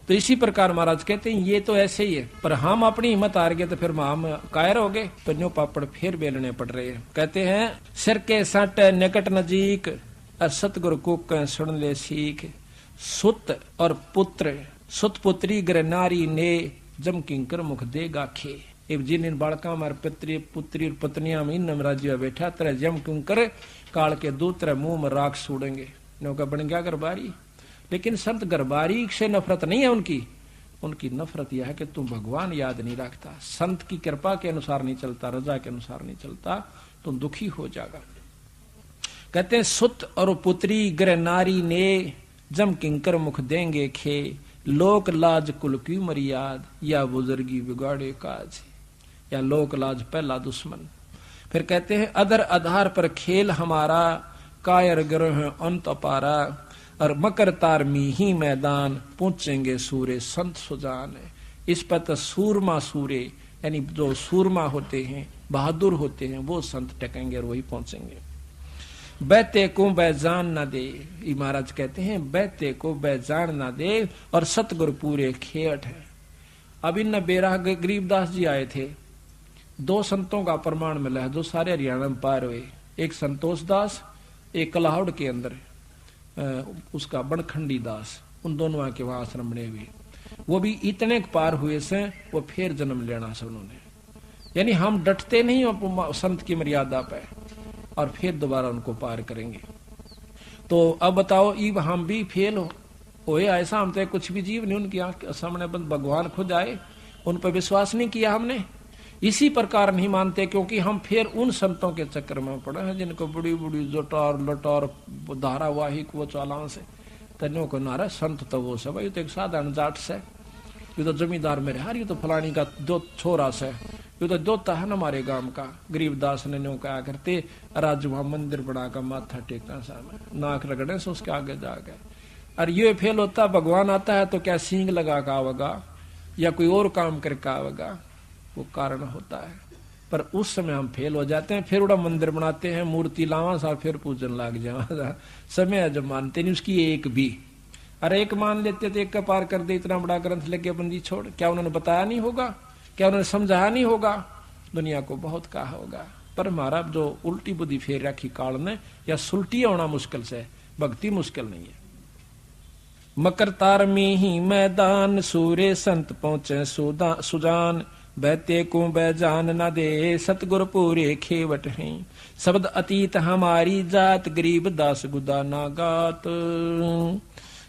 तो इसी प्रकार महाराज कहते हैं ये तो ऐसे ही है, पर हम अपनी हिम्मत हार गए तो फिर हम कायर हो गए, तो न्यू पापड़ फिर बेलने पड़ रहे हैं। कहते हैं सिर के सट निकट नजीक और सतगुरु कुक सुन ले सीख, सुत और पुत्र सुत पुत्री ग्र नारी ने जम किंकर मुख देगा खे। जिन इन बालका हमारे पितरी पुत्री और पत्नियां में इन राज्य बैठा तरह जम किंकर काल के दूसरे मुंह में राख सूडेंगे। नौका बन गया गरबारी। लेकिन संत गरबारी से नफरत नहीं है उनकी नफरत यह है कि तुम भगवान याद नहीं रखता, संत की कृपा के अनुसार नहीं चलता, रजा के अनुसार नहीं चलता, तुम दुखी हो जाएगा। कहते हैं सुत और पुत्री ग्रह नारी ने जम किंकर मुख देंगे खे, लोक लाज कुल की मर्याद या बुजुर्गी बिगाड़े काज, या लोक लाज पहला दुश्मन। फिर कहते हैं अदर आधार पर खेल हमारा, कायर ग्रह अंत अपारा, और मकर तार में ही मैदान पहुंचेंगे सूरे संत सुजान। इस पर तो सूरमा सूरे यानी जो सूरमा होते हैं बहादुर होते हैं वो संत टकेंगे और वही पहुंचेंगे। बैते को बैजान न दे, महाराज कहते हैं बैते को बैजान न दे और सतगुरु पूरे खेट है। अब इन बेराह गरीबदास जी आए थे, दो संतों का प्रमाण मिला है जो सारे हरियाणा में पार हुए, एक संतोष दास, एक कलाहौड़ के अंदर उसका बनखंडी दास, उन दोनों के वहां आश्रम बने हुए। वो भी इतने पार हुए से वो फिर जन्म लेना से उन्होंने, यानी हम डटते नहीं संत की मर्यादा पे और फिर दोबारा उनको पार करेंगे। तो अब बताओ इब हम भी फेल हो ऐसा, हम तो कुछ भी जीव नहीं उनकी आंख सामने बंद भगवान खुद आए, उन पर विश्वास नहीं किया हमने, इसी प्रकार नहीं मानते क्योंकि हम फिर उन संतों के चक्कर में पड़े हैं जिनको बड़ी बड़ी जोटार लटार धारावाहिक वो चालान से तन्यों को नारा संत तो वो सब, ये तो एक साधारण जाट से, ये तो जमींदार मेरे हार, ये तो फलानी का दो छोरा से, ये तो दोता है ना हमारे गांव का। गरीबदास ने न्यों कहा करते राज वहां मंदिर बना कर माथा टेकना सामने नाक रगड़े से उसके आगे जा गए। और ये फेल होता भगवान आता है तो क्या सींग लगा का आवेगा या कोई और काम करके आवेगा, वो कारण होता है। पर उस समय हम फेल हो जाते हैं, फिर उड़ा मंदिर बनाते हैं, मूर्ति लावा सा फिर पूजन लग जावा, समय जब मानते नहीं उसकी एक भी। अरे एक मान लेते तो एक का पार कर दे, इतना बड़ा ग्रंथ लेके बंदी छोड़, क्या उन्होंने बताया नहीं होगा, क्या उन्होंने समझाया नहीं होगा, दुनिया को बहुत कहा होगा। पर हमारा जो उल्टी बुद्धि फेर रखी काल ने, या सुलटी होना मुश्किल से, भक्ति मुश्किल नहीं है। मकर तार में ही मैदान सूरे संत पहुंचे सुजान, बैते को बैजान न दे सतगुर पूरे खेवट हैं, शब्द अतीत हमारी जात गरीब दास गुदा ना गात,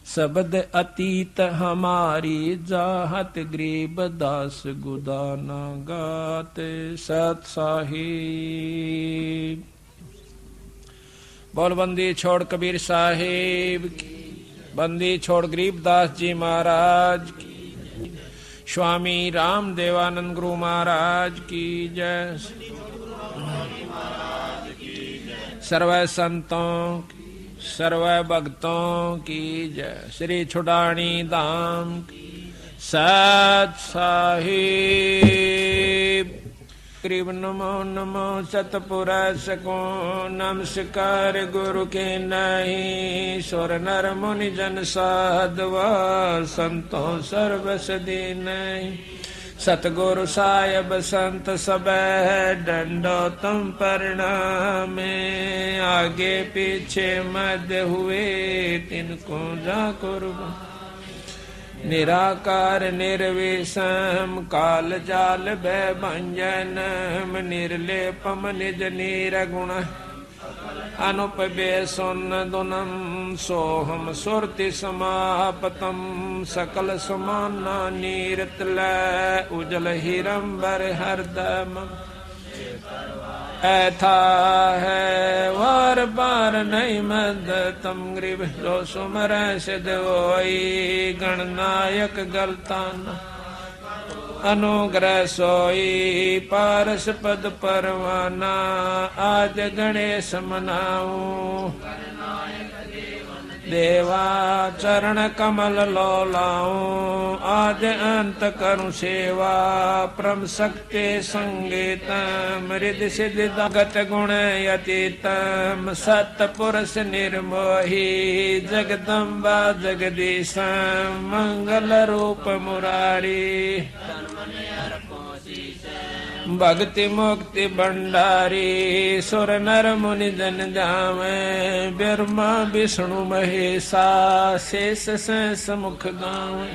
शब्द अतीत हमारी जात गरीब दास गुदा ना गात। सत साहिब बोल बंदी छोड़ कबीर साहिब की, बंदी छोड़ गरीबदास जी महाराज की, स्वामी राम देवानंद गुरु महाराज की जय, सर्व संतों सर्व भक्तों की जय, श्री छुड़ानी धाम की सत साहिब। करीब नमो नमो सतपुरुष को नमस्कार गुरु के नहीं, सुर नर मुनि जन साधवा संतों सर्वस दीन, सतगुरु साहिब संत सब डंडो तुम परिणामे, आगे पीछे मध्य हुए तिनको जा कुर्बान, निराकार निर्विषम काल जाल भय भंजनम, निर्लेपम निज निर्गुण अनुपबे सुन दुनम, सोहम सुरति समापतम सकल समाना नीरतल, उजल हिरंबर हरदम ऐथा है वार बार नहीं मद तम गरीब, जो सुमर सिद्ध होई गणनायक गलतान, अनुग्रह सोई पारस पद परवाना, आज गणेश मनाऊं देवा चरण कमल लो लाऊं, आज अंत करूं सेवा, परम शक्ति संगीतम, रिद्धि सिद्धि गत गुण यतीतम, सतपुरुष निर्मोही, जगदम्बा जगदीशम, मंगल रूप मुरारी, भक्ति मुक्ति भंडारी, सुर नर मुनि जन जावे, ब्रह्मा विष्णु महेशा, शेष सहस मुख गावे,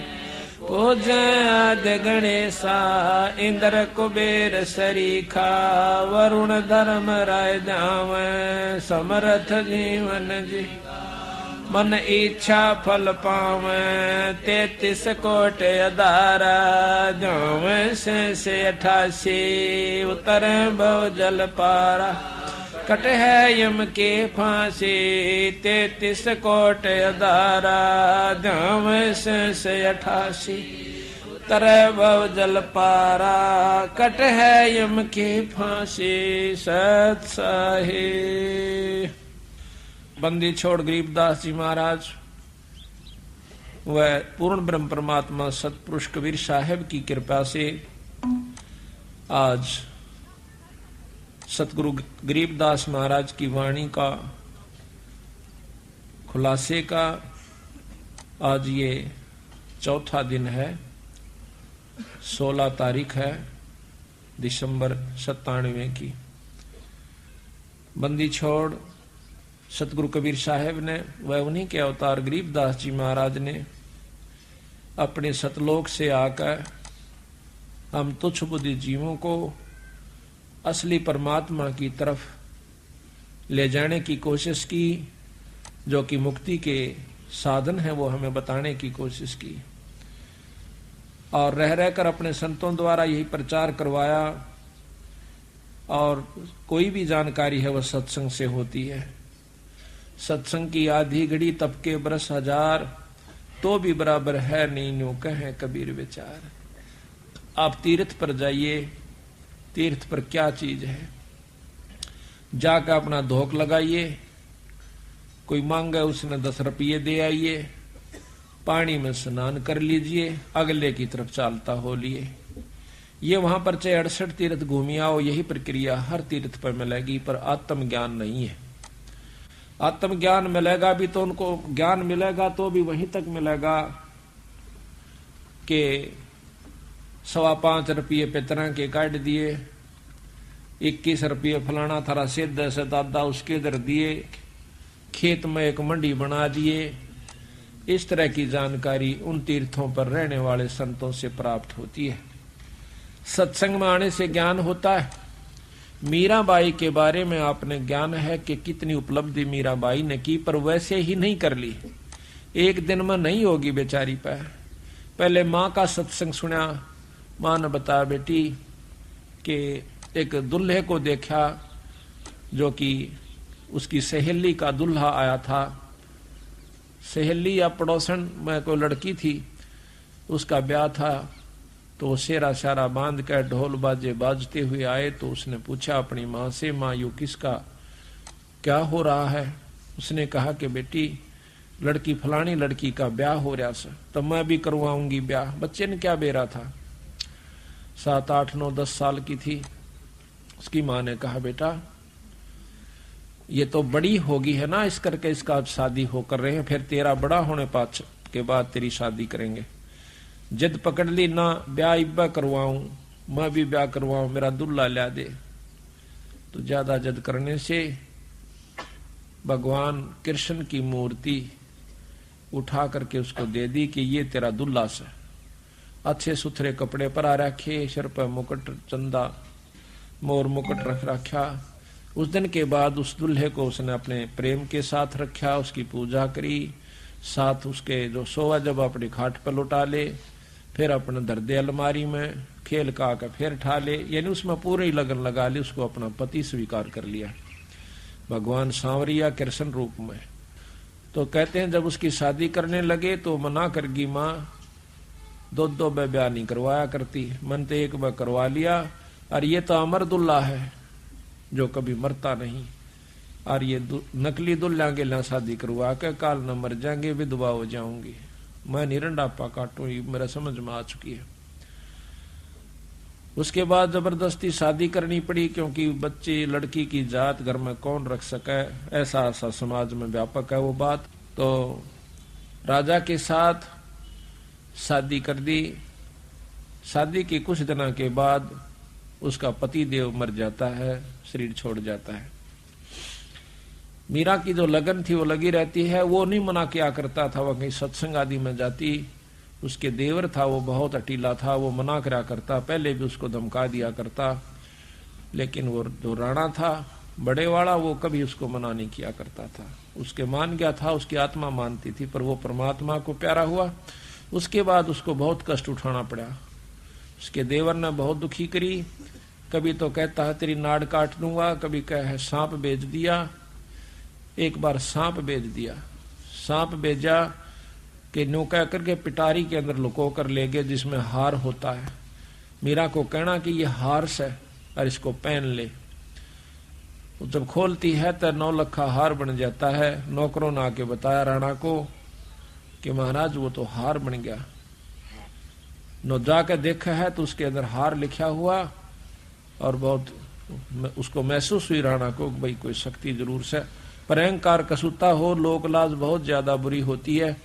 पूजै आदि गणेशा, इंद्र कुबेर सरीखा, वरुण धर्म राय जावे, समर्थ जीवन जी, मन इच्छा फल पावे, 33 कोट अधारा, जावे से 88, उतरे भव जल पारा, कट है यम के फांसी, 33 कोट अधारा, जावे से 88, उतरे भव जल पारा, कट है यम के फांसी। सत साहिब बंदी छोड़ गरीबदास जी महाराज व पूर्ण ब्रह्म परमात्मा सतपुरुष कबीर साहब की कृपा से आज सतगुरु गरीबदास महाराज की वाणी का खुलासे का आज ये चौथा दिन है। 16 तारीख है दिसंबर 97 की। बंदी छोड़ सतगुरु कबीर साहब ने व उन्हीं के अवतार गरीबदास जी महाराज ने अपने सतलोक से आकर हम तुच्छ बुद्धि जीवों को असली परमात्मा की तरफ ले जाने की कोशिश की, जो कि मुक्ति के साधन है वो हमें बताने की कोशिश की, और रह रहकर अपने संतों द्वारा यही प्रचार करवाया। और कोई भी जानकारी है वह सत्संग से होती है। सत्संग की आधी घड़ी तब के बरस हजार, तो भी बराबर है नहीं न्यू कहें कबीर विचार। आप तीर्थ पर जाइए, तीर्थ पर क्या चीज है, जाकर अपना धोख लगाइए, कोई मांगे उसने 10 रुपये दे आइए, पानी में स्नान कर लीजिए, अगले की तरफ चालता हो लिए। ये वहां पर चाहे 68 तीर्थ घूमी आओ, यही प्रक्रिया हर तीर्थ पर मिलेगी, पर आत्म ज्ञान नहीं है। आत्म ज्ञान मिलेगा भी तो उनको ज्ञान मिलेगा तो भी वहीं तक मिलेगा कि 5.25 रुपये पितरा के काट दिए, 21 रुपये फलाना थारा सिद्ध से दादा उसके इधर दिए, खेत में एक मंडी बना दिए। इस तरह की जानकारी उन तीर्थों पर रहने वाले संतों से प्राप्त होती है। सत्संग में आने से ज्ञान होता है। मीराबाई के बारे में आपने ज्ञान है कि कितनी उपलब्धि मीराबाई ने की, पर वैसे ही नहीं कर ली, एक दिन में नहीं होगी बेचारी पर। पहले माँ का सत्संग सुना, माँ ने बताया बेटी कि एक दुल्हे को देखा जो कि उसकी सहेली का दुल्हा आया था। सहेली या पड़ोसन में कोई लड़की थी, उसका ब्याह था, तो वो सेरा सारा बांध कर ढोल बाजे बाजते हुए आए। तो उसने पूछा अपनी माँ से, माँ यू किसका क्या हो रहा है? उसने कहा कि बेटी लड़की फलानी लड़की का ब्याह हो रहा सर, तो मैं भी करवाऊंगी ब्याह। बच्चे ने क्या बेरा था, 7, 8, 9, 10 साल की थी। उसकी माँ ने कहा बेटा ये तो बड़ी होगी है ना, इस करके इसका शादी हो कर रहे हैं, फिर तेरा बड़ा होने पाछ के बाद तेरी शादी करेंगे। जिद पकड़ ली ना, ब्याह इब्बा करवाऊं, मैं भी ब्याह करवाऊं, मेरा दुल्ला ला दे। तो ज्यादा जिद करने से भगवान कृष्ण की मूर्ति उठा करके उसको दे दी कि ये तेरा दुल्ला से। अच्छे सुथरे कपड़े परा रखे, सिर पर मुकुट, चंदा मोर मुकुट रख रखा। उस दिन के बाद उस दुल्हे को उसने अपने प्रेम के साथ रखा, उसकी पूजा करी, साथ उसके जो सोवा जब अपनी खाट पर लुटा ले, फिर अपने दर्दे अलमारी में खेल का फिर ठा ले, यानी उसमें पूरे ही लगन लगा ली, उसको अपना पति स्वीकार कर लिया भगवान सांवरिया कृष्ण रूप में। तो कहते हैं जब उसकी शादी करने लगे तो मना करगी माँ, 2 ब्याह नहीं करवाया करती, मन तो एक बार करवा लिया, और ये तो अमर दुल्ला है जो कभी मरता नहीं। और ये नकली दुल्हा के ला शादी करवा के काल न मर जाएंगे, विधवा हो जाऊंगी, मैं निरंडापा काटू, मेरा समझ में आ चुकी है। उसके बाद जबरदस्ती शादी करनी पड़ी, क्योंकि बच्ची लड़की की जात घर में कौन रख सके, ऐसा ऐसा समाज में व्यापक है वो बात। तो राजा के साथ शादी कर दी। शादी के कुछ दिनों के बाद उसका पति देव मर जाता है, शरीर छोड़ जाता है। मीरा की जो लगन थी वो लगी रहती है। वो नहीं मना किया करता था, वह कहीं सत्संग आदि में जाती। उसके देवर था वो बहुत अटीला था, वो मना करा करता, पहले भी उसको धमका दिया करता, लेकिन वो जो राणा था बड़े वाला, वो कभी उसको मना नहीं किया करता था। उसके मान गया था, उसकी आत्मा मानती थी, पर वो परमात्मा को प्यारा हुआ। उसके बाद उसको बहुत कष्ट उठाना पड़ा। उसके देवर ने बहुत दुखी करी, कभी तो कहता है तेरी नाड़ काट दूंगा, कभी कहे सांप बेच दिया। एक बार सांप बेच दिया, सांप बेचा कि नो कह करके पिटारी के अंदर लुको कर ले गए, जिसमें हार होता है। मीरा को कहना कि ये हार से और इसको पहन ले। तो जब खोलती है तो 9 लखा हार बन जाता है। नौकरों ने आके बताया राणा को कि महाराज वो तो हार बन गया। नो जाकर देखा है तो उसके अंदर हार लिखा हुआ, और बहुत उसको महसूस हुई राणा को भाई कोई शक्ति जरूर से, पर अहंकार कसूता हो, लोक लाज बहुत ज्यादा बुरी होती है।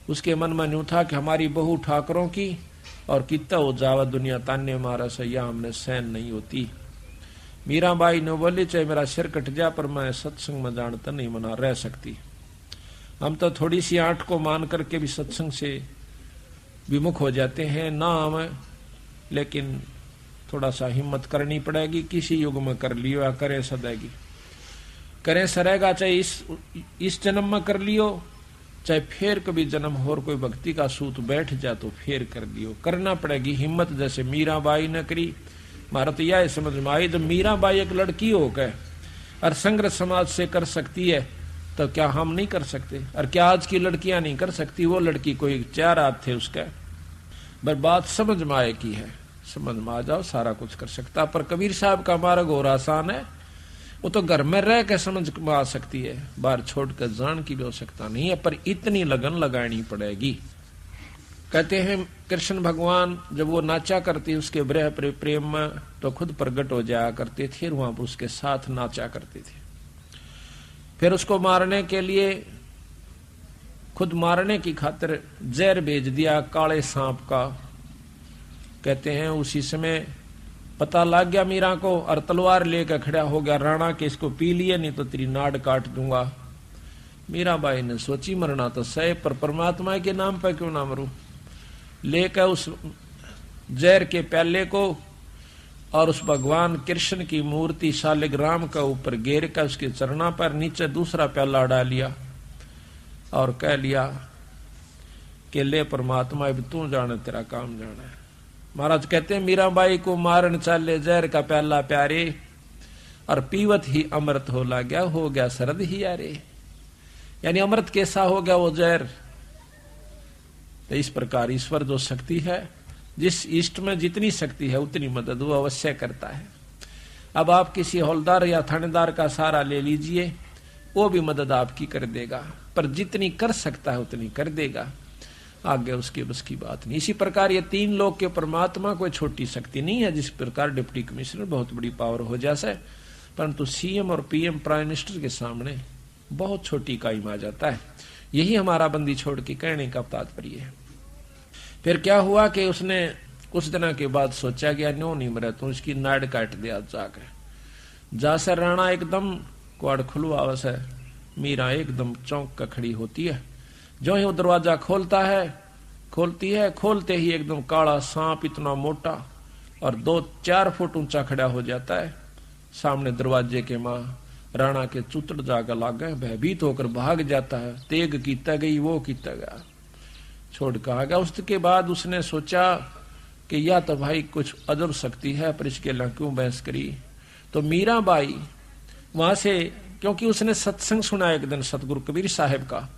उसके मन में न्यू था कि हमारी बहू ठाकरों की, और कितना हो जावा दुनिया ताने मारा सैया हमने सहन नहीं होती। मीराबाई ने बोली चाहे मेरा सिर कट जा, पर मैं सत्संग में जानता नहीं मना रह सकती। हम तो थोड़ी सी आंट को मान करके भी सत्संग से विमुख हो जाते हैं ना हम, लेकिन थोड़ा सा हिम्मत करनी पड़ेगी। किसी युग में कर लियो या करे सदैगी, करे सरेगा, चाहे इस जन्म में कर लियो, चाहे फिर कभी जन्म और कोई भक्ति का सूत बैठ जाए तो फिर कर लियो, करना पड़ेगी हिम्मत। जैसे मीराबाई ने करी। मारा तो यह समझ में आई, जब मीराबाई एक लड़की हो गए और संग्रह समाज से कर सकती है, तो क्या हम नहीं कर सकते? और क्या आज की लड़कियां नहीं कर सकती? वो लड़की कोई 4 हाथ थे उसका, बस बात समझ में आए की है, समझ में आ जाओ सारा कुछ कर सकता। पर कबीर साहब का मार्ग और आसान है, वो तो घर में रह के समझ में आ सकती है, बाहर छोड़कर जान की भी आवश्यकता नहीं है, पर इतनी लगन लगानी पड़ेगी। कहते हैं कृष्ण भगवान जब वो नाचा करते उसके ब्रह प्रेम में, तो खुद प्रकट हो जाया करते थे, वहां पर उसके साथ नाचा करते थे। फिर उसको मारने के लिए, खुद मारने की खातिर जहर भेज दिया काले सांप का। कहते हैं उसी समय पता लग गया मीरा को, और तलवार लेकर खड़ा हो गया राणा के, इसको पी लिए नहीं तो तेरी नाड़ काट दूंगा। मीराबाई ने सोची मरना तो सही, पर परमात्मा के नाम पर क्यों ना मरूं। लेकर उस जहर के प्याले को और उस भगवान कृष्ण की मूर्ति शालिग्राम का ऊपर घेर कर उसके चरणों पर नीचे दूसरा प्याला डाल लिया और कह लिया कि ले परमात्मा अब तू जाने, तेरा काम जाना है। महाराज कहते हैं मीराबाई को मारन चाले जहर का प्याला प्यारे, और पीवत ही अमृत हो गया सरद ही यारे। यानी अमृत कैसा हो गया वो जहर। तो इस प्रकार ईश्वर जो शक्ति है, जिस इष्ट में जितनी शक्ति है उतनी मदद वो अवश्य करता है। अब आप किसी हौलदार या थानेदार का सहारा ले लीजिए, वो भी मदद आपकी कर देगा, पर जितनी कर सकता है उतनी कर देगा, आगे उसके बस की बात नहीं। इसी प्रकार ये 3 लोग के परमात्मा कोई छोटी शक्ति नहीं है। जिस प्रकार डिप्टी कमिश्नर बहुत बड़ी पावर हो जाए, परंतु सीएम और पीएम प्राइम मिनिस्टर के सामने बहुत छोटी कायम आ जाता है। यही हमारा बंदी छोड़ के कहने का तात्पर्य है। फिर क्या हुआ कि उसने कुछ दिनों के बाद सोचा गया न्यो नहीं मरे तो उसकी नाड़ काट दिया जाकर। जासे राणा एकदम क्वाड़ खुलवा से मीरा एकदम चौंक कर खड़ी होती है। जो ही वो दरवाजा खोलती है, खोलते ही एकदम काला सांप इतना मोटा और 2-4 फुट ऊंचा खड़ा हो जाता है सामने दरवाजे के। मां राणा के चुतड़ जाकर लागे, भयभीत होकर भाग जाता है। तेग कीता गई वो कीता गया, छोड़ कर आ गया। उसके बाद उसने सोचा कि या तो भाई कुछ अजर शक्ति है, पर इसके लिए क्यों बहस करी। तो मीराबाई वहां से, क्योंकि उसने सत्संग सुना एक दिन सतगुरु कबीर साहब का,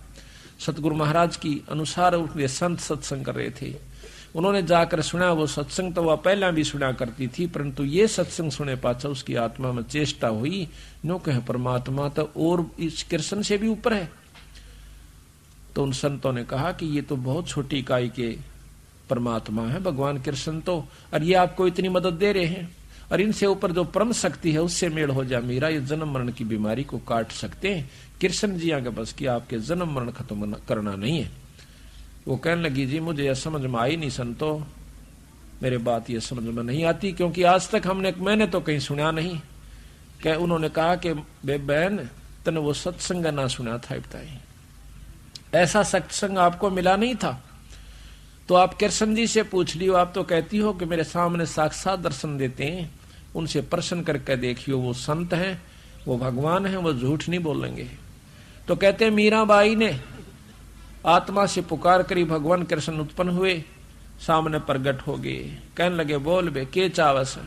सतगुरु महाराज की अनुसार उनके संत सत्संग कर रहे थे। उन्होंने जाकर सुना वो सत्संग, तो वह पहला भी सुना करती थी, परंतु ये सत्संग सुने पाछा उसकी आत्मा में चेष्टा हुई, नो कहे परमात्मा तो और इस कृष्ण से भी ऊपर है। तो उन संतों ने कहा कि ये तो बहुत छोटी इकाई के परमात्मा है भगवान कृष्ण तो, और ये आपको इतनी मदद दे रहे हैं, और इनसे ऊपर जो परम शक्ति है उससे मेल हो जा मीरा, ये जन्म मरण की बीमारी को काट सकते हैं। कृष्ण जी आगे बस कि आपके जन्म मरण खत्म करना नहीं है। वो कहने लगी जी मुझे यह समझ में आई नहीं संतो, मेरे बात ये समझ में नहीं आती, क्योंकि आज तक मैंने तो कहीं सुना नहीं। क्या उन्होंने कहा कि बहन तने वो सत्संग ना सुना था, बताई ऐसा सत्संग आपको मिला नहीं था, तो आप कृष्ण जी से पूछ लियो। आप तो कहती हो कि मेरे सामने साक्षात दर्शन देते हैं, उनसे प्रश्न करके देखियो, वो संत हैं, वो भगवान हैं, वो झूठ नहीं बोलेंगे। तो कहते हैं मीराबाई ने आत्मा से पुकार करी, भगवान कृष्ण उत्पन्न हुए, सामने प्रगट हो गए, कहने लगे बोल बे के चावस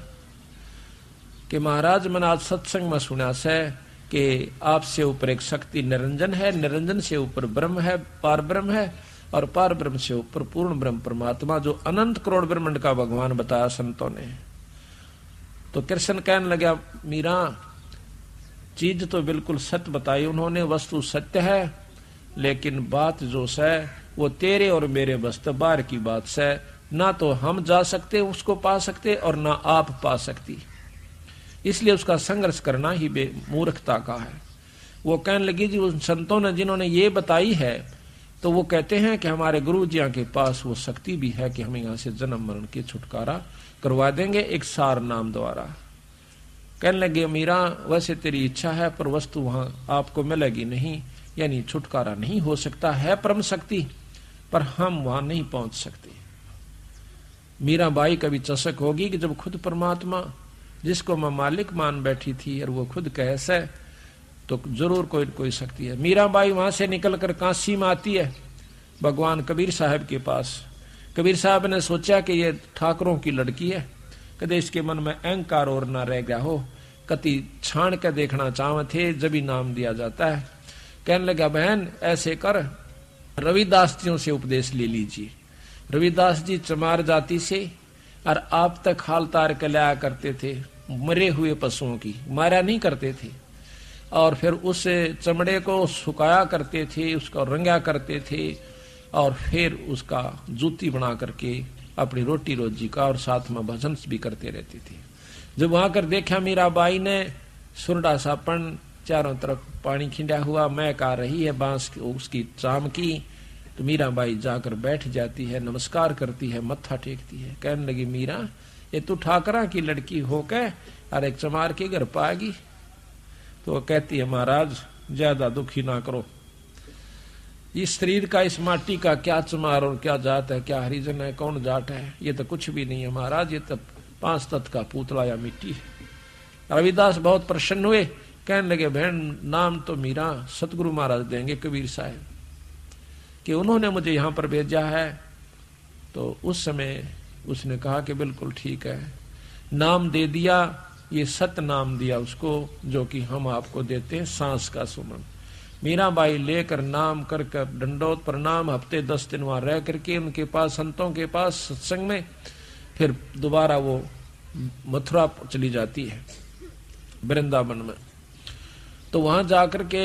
कि महाराज मैंने आज सत्संग में सुना से कि आपसे ऊपर एक शक्ति निरंजन है, निरंजन से ऊपर ब्रह्म है, पार ब्रह्म है, और पार ब्रह्म से ऊपर पूर्ण ब्रह्म परमात्मा, जो अनंत करोड़ ब्रह्मांड का भगवान बताया संतों ने। तो कृष्ण कहने लगा मीरा चीज तो बिल्कुल सत्य बताई उन्होंने, वस्तु सत्य है, लेकिन बात जो है वो तेरे और मेरे बस्ते बाहर की बात है, ना तो हम जा सकते उसको पा सकते और ना आप पा सकती, इसलिए उसका संघर्ष करना ही मूर्खता का है। वो कहने लगी जी उन संतों ने जिन्होंने ये बताई है, तो वो कहते हैं कि हमारे गुरु जी के पास वो शक्ति भी है कि हमें यहाँ से जन्म मरण की छुटकारा करवा देंगे एक सार नाम द्वारा। कहने लगे मीरा वैसे तेरी इच्छा है, पर वस्तु वहां आपको मिलेगी नहीं, यानी छुटकारा नहीं हो सकता है परम शक्ति, पर हम वहां नहीं पहुंच सकते। मीराबाई का भी चशक होगी कि जब खुद परमात्मा जिसको मैं मालिक मान बैठी थी और वो खुद कैसे, तो जरूर कोई कोई शक्ति है। मीराबाई वहां से निकलकर काशी में आती है भगवान कबीर साहब के पास। कबीर साहब ने सोचा कि ये ठाकरों की लड़की है, कदे इसके मन में अहंकार और ना रह गया हो, कति छाण के देखना चाहते थे जब ही नाम दिया जाता है। कहने लगा बहन ऐसे कर, रविदास जियों से उपदेश ले लीजिए। रविदास जी चमार जाति से, और आप तक हाल तार के लाया करते थे मरे हुए पशुओं की, मारा नहीं करते थे, और फिर उस चमड़े को सुखाया करते थे, उसको रंगा करते थे, और फिर उसका जूती बना करके अपनी रोटी रोजी का और साथ में भजन भी करते रहते थे। जब वहां कर देखा मीराबाई ने सुरडा सापन चारों तरफ पानी खिंडा हुआ, महक आ रही है बांस उसकी चाम की, तो मीराबाई जाकर बैठ जाती है, नमस्कार करती है, मत्था टेकती है। कहने लगी मीरा ये तू ठाकरा की लड़की हो के और एक चमार के घर पाएगी? तो कहती है महाराज ज्यादा दुखी ना करो, इस शरीर का इस माटी का क्या चमार और क्या जात है, क्या हरिजन है, कौन जाट है, ये तो कुछ भी नहीं है महाराज, ये तो 5 तत्व का पुतला या मिट्टी है। रविदास बहुत प्रसन्न हुए, कहने लगे बहन नाम तो मीरा सतगुरु महाराज देंगे कबीर साहब कि उन्होंने मुझे यहाँ पर भेजा है। तो उस समय उसने कहा कि बिल्कुल ठीक है, नाम दे दिया, ये सत नाम दिया उसको जो कि हम आपको देते हैं सांस का सुमन। मीराबाई लेकर नाम करके दंडोत प्रणाम, हफ्ते 10 दिन वहां रह करके उनके पास संतों के पास सत्संग में, फिर दोबारा वो मथुरा चली जाती है वृंदावन में। तो वहां जाकर के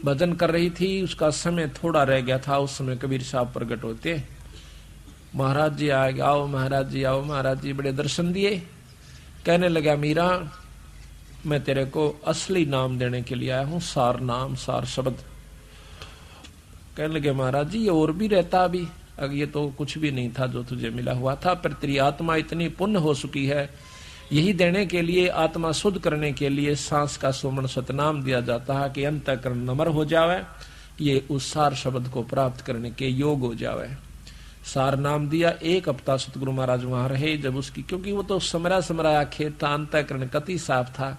भजन कर रही थी, उसका समय थोड़ा रह गया था। उस समय कबीर साहब प्रकट होते, महाराज जी आए, आओ महाराज जी आओ। महाराज जी बड़े दर्शन दिए, कहने लगा मीरा मैं तेरे को असली नाम देने के लिए आया हूं, सार नाम सार शब्द। कहने लगे महाराज जी ये और भी रहता अभी, अगर ये तो कुछ भी नहीं था जो तुझे मिला हुआ था, पर तेरी आत्मा इतनी पुण्य हो चुकी है, यही देने के लिए, आत्मा शुद्ध करने के लिए सांस का सुमन सतनाम दिया जाता है कि अंतःकरण नम्र हो जावे, ये उस सार शब्द को प्राप्त करने के योग हो जावे। सार नाम दिया। 1 हफ्ता सतगुरु महाराज वहां रहे, जब उसकी, क्योंकि वो तो समराया खेत था, अंतःकरण कति साफ था,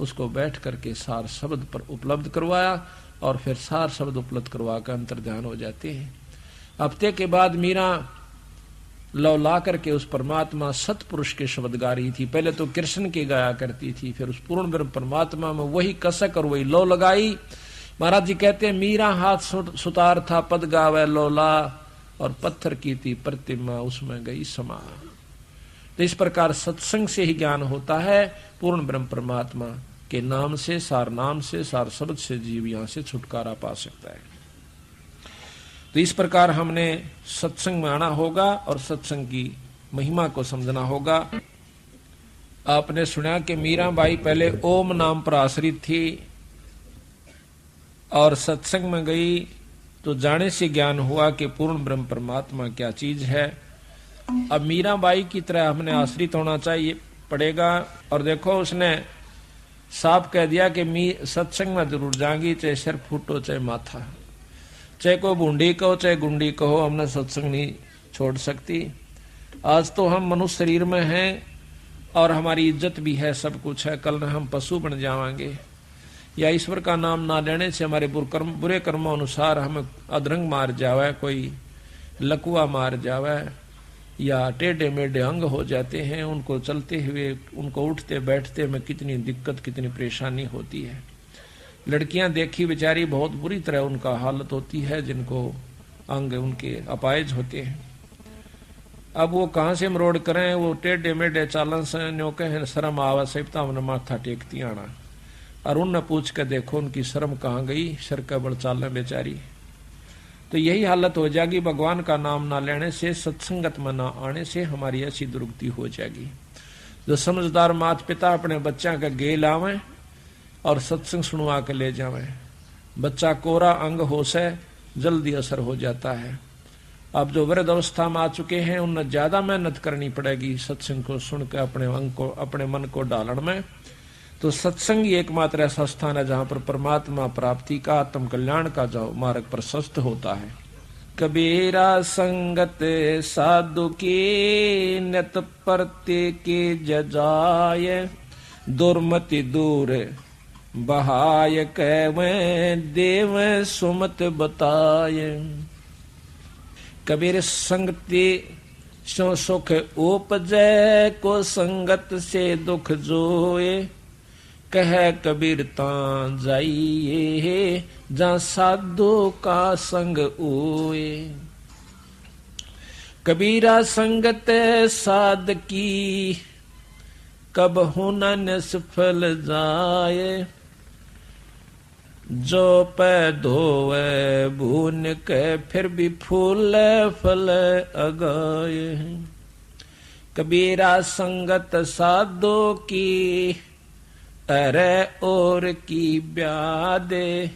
उसको बैठ करके सार शब्द पर उपलब्ध करवाया, और फिर सार शब्द उपलब्ध करवा कर अंतर ध्यान हो जाते हैं। हफ्ते के बाद मीरा लौ ला करके उस परमात्मा सतपुरुष के शब्द गा रही थी। पहले तो कृष्ण के गाया करती थी, फिर उस पूर्ण ब्रह्म परमात्मा में वही कसक और वही लौ लगाई। महाराज जी कहते हैं मीरा हाथ सुतार था पद गावे लौला, और पत्थर की थी प्रतिमा उसमें गई समा। तो इस प्रकार सत्संग से ही ज्ञान होता है। पूर्ण ब्रह्म परमात्मा के नाम से, सार नाम से, सार शब्द से जीव यहां से छुटकारा पा सकता है। तो इस प्रकार हमने सत्संग में आना होगा और सत्संग की महिमा को समझना होगा। आपने सुना कि मीराबाई पहले ओम नाम पर आश्रित थी और सत्संग में गई तो जाने से ज्ञान हुआ कि पूर्ण ब्रह्म परमात्मा क्या चीज है। अब मीराबाई की तरह हमने आश्रित होना चाहिए पड़ेगा। और देखो उसने साफ कह दिया कि सत्संग में जरूर जाएंगी, चाहे सिर फूटो चाहे माथा, चाहे को बूंदी कहो चाहे गुंडी कहो, हमने सत्संग नहीं छोड़ सकती। आज तो हम मनुष्य शरीर में हैं और हमारी इज्जत भी है, सब कुछ है, कल हम पशु बन जाएंगे या ईश्वर का नाम ना लेने से हमारे बुरे कर्मों अनुसार हमें अधरंग मार जावे, कोई लकुआ मार जावे या टेढ़े मेढ़े अंग हो जाते हैं। उनको चलते हुए, उनको उठते बैठते में कितनी दिक्कत कितनी परेशानी होती है। लड़कियां देखी बेचारी बहुत बुरी तरह उनका हालत होती है, जिनको अंग उनके अपायज होते हैं। अब वो कहाँ से मरोड़ करें, वो टेढ़े मेढ़े चालन से न्यो कहें शर्म आवा सहिता उन्हें माथा टेकती आना। और उनने पूछ कर देखो उनकी शर्म कहाँ गई, सर का बड़ चाल बेचारी। तो यही हालत हो जाएगी भगवान का नाम ना लेने से, सत्संगत में ना आने से हमारी ऐसी दुर्गति हो जाएगी। जो समझदार माता पिता अपने बच्चा का गे लावे और सत्संग सुनवा के ले जावे, बच्चा कोरा अंग हो से जल्दी असर हो जाता है। अब जो वृद्ध अवस्था में आ चुके हैं उन्हें ज्यादा मेहनत करनी पड़ेगी सत्संग को सुनकर अपने अंग को, अपने मन को डालने में। तो सत्संग ही एकमात्र ऐसा स्थान है जहां पर परमात्मा प्राप्ति का, आत्म कल्याण का जो मार्ग प्रशस्त होता है। कबीरा संगत साधु की नित परते के जजाय, दुर्मति दूर बहाय कहवे देव सुमत बताय। कबीर संगति सो सुख उपजय, को संगत से दुख जोए, कह कबीर तां जाइए जहां साधु का संग ओए। कबीरा संगत साध की, कब होना निष्फल जाए, जो पै धोवे भून के फिर भी फूल फल अगाए। कबीरा संगत साधो की, अरे और की ब्यादे,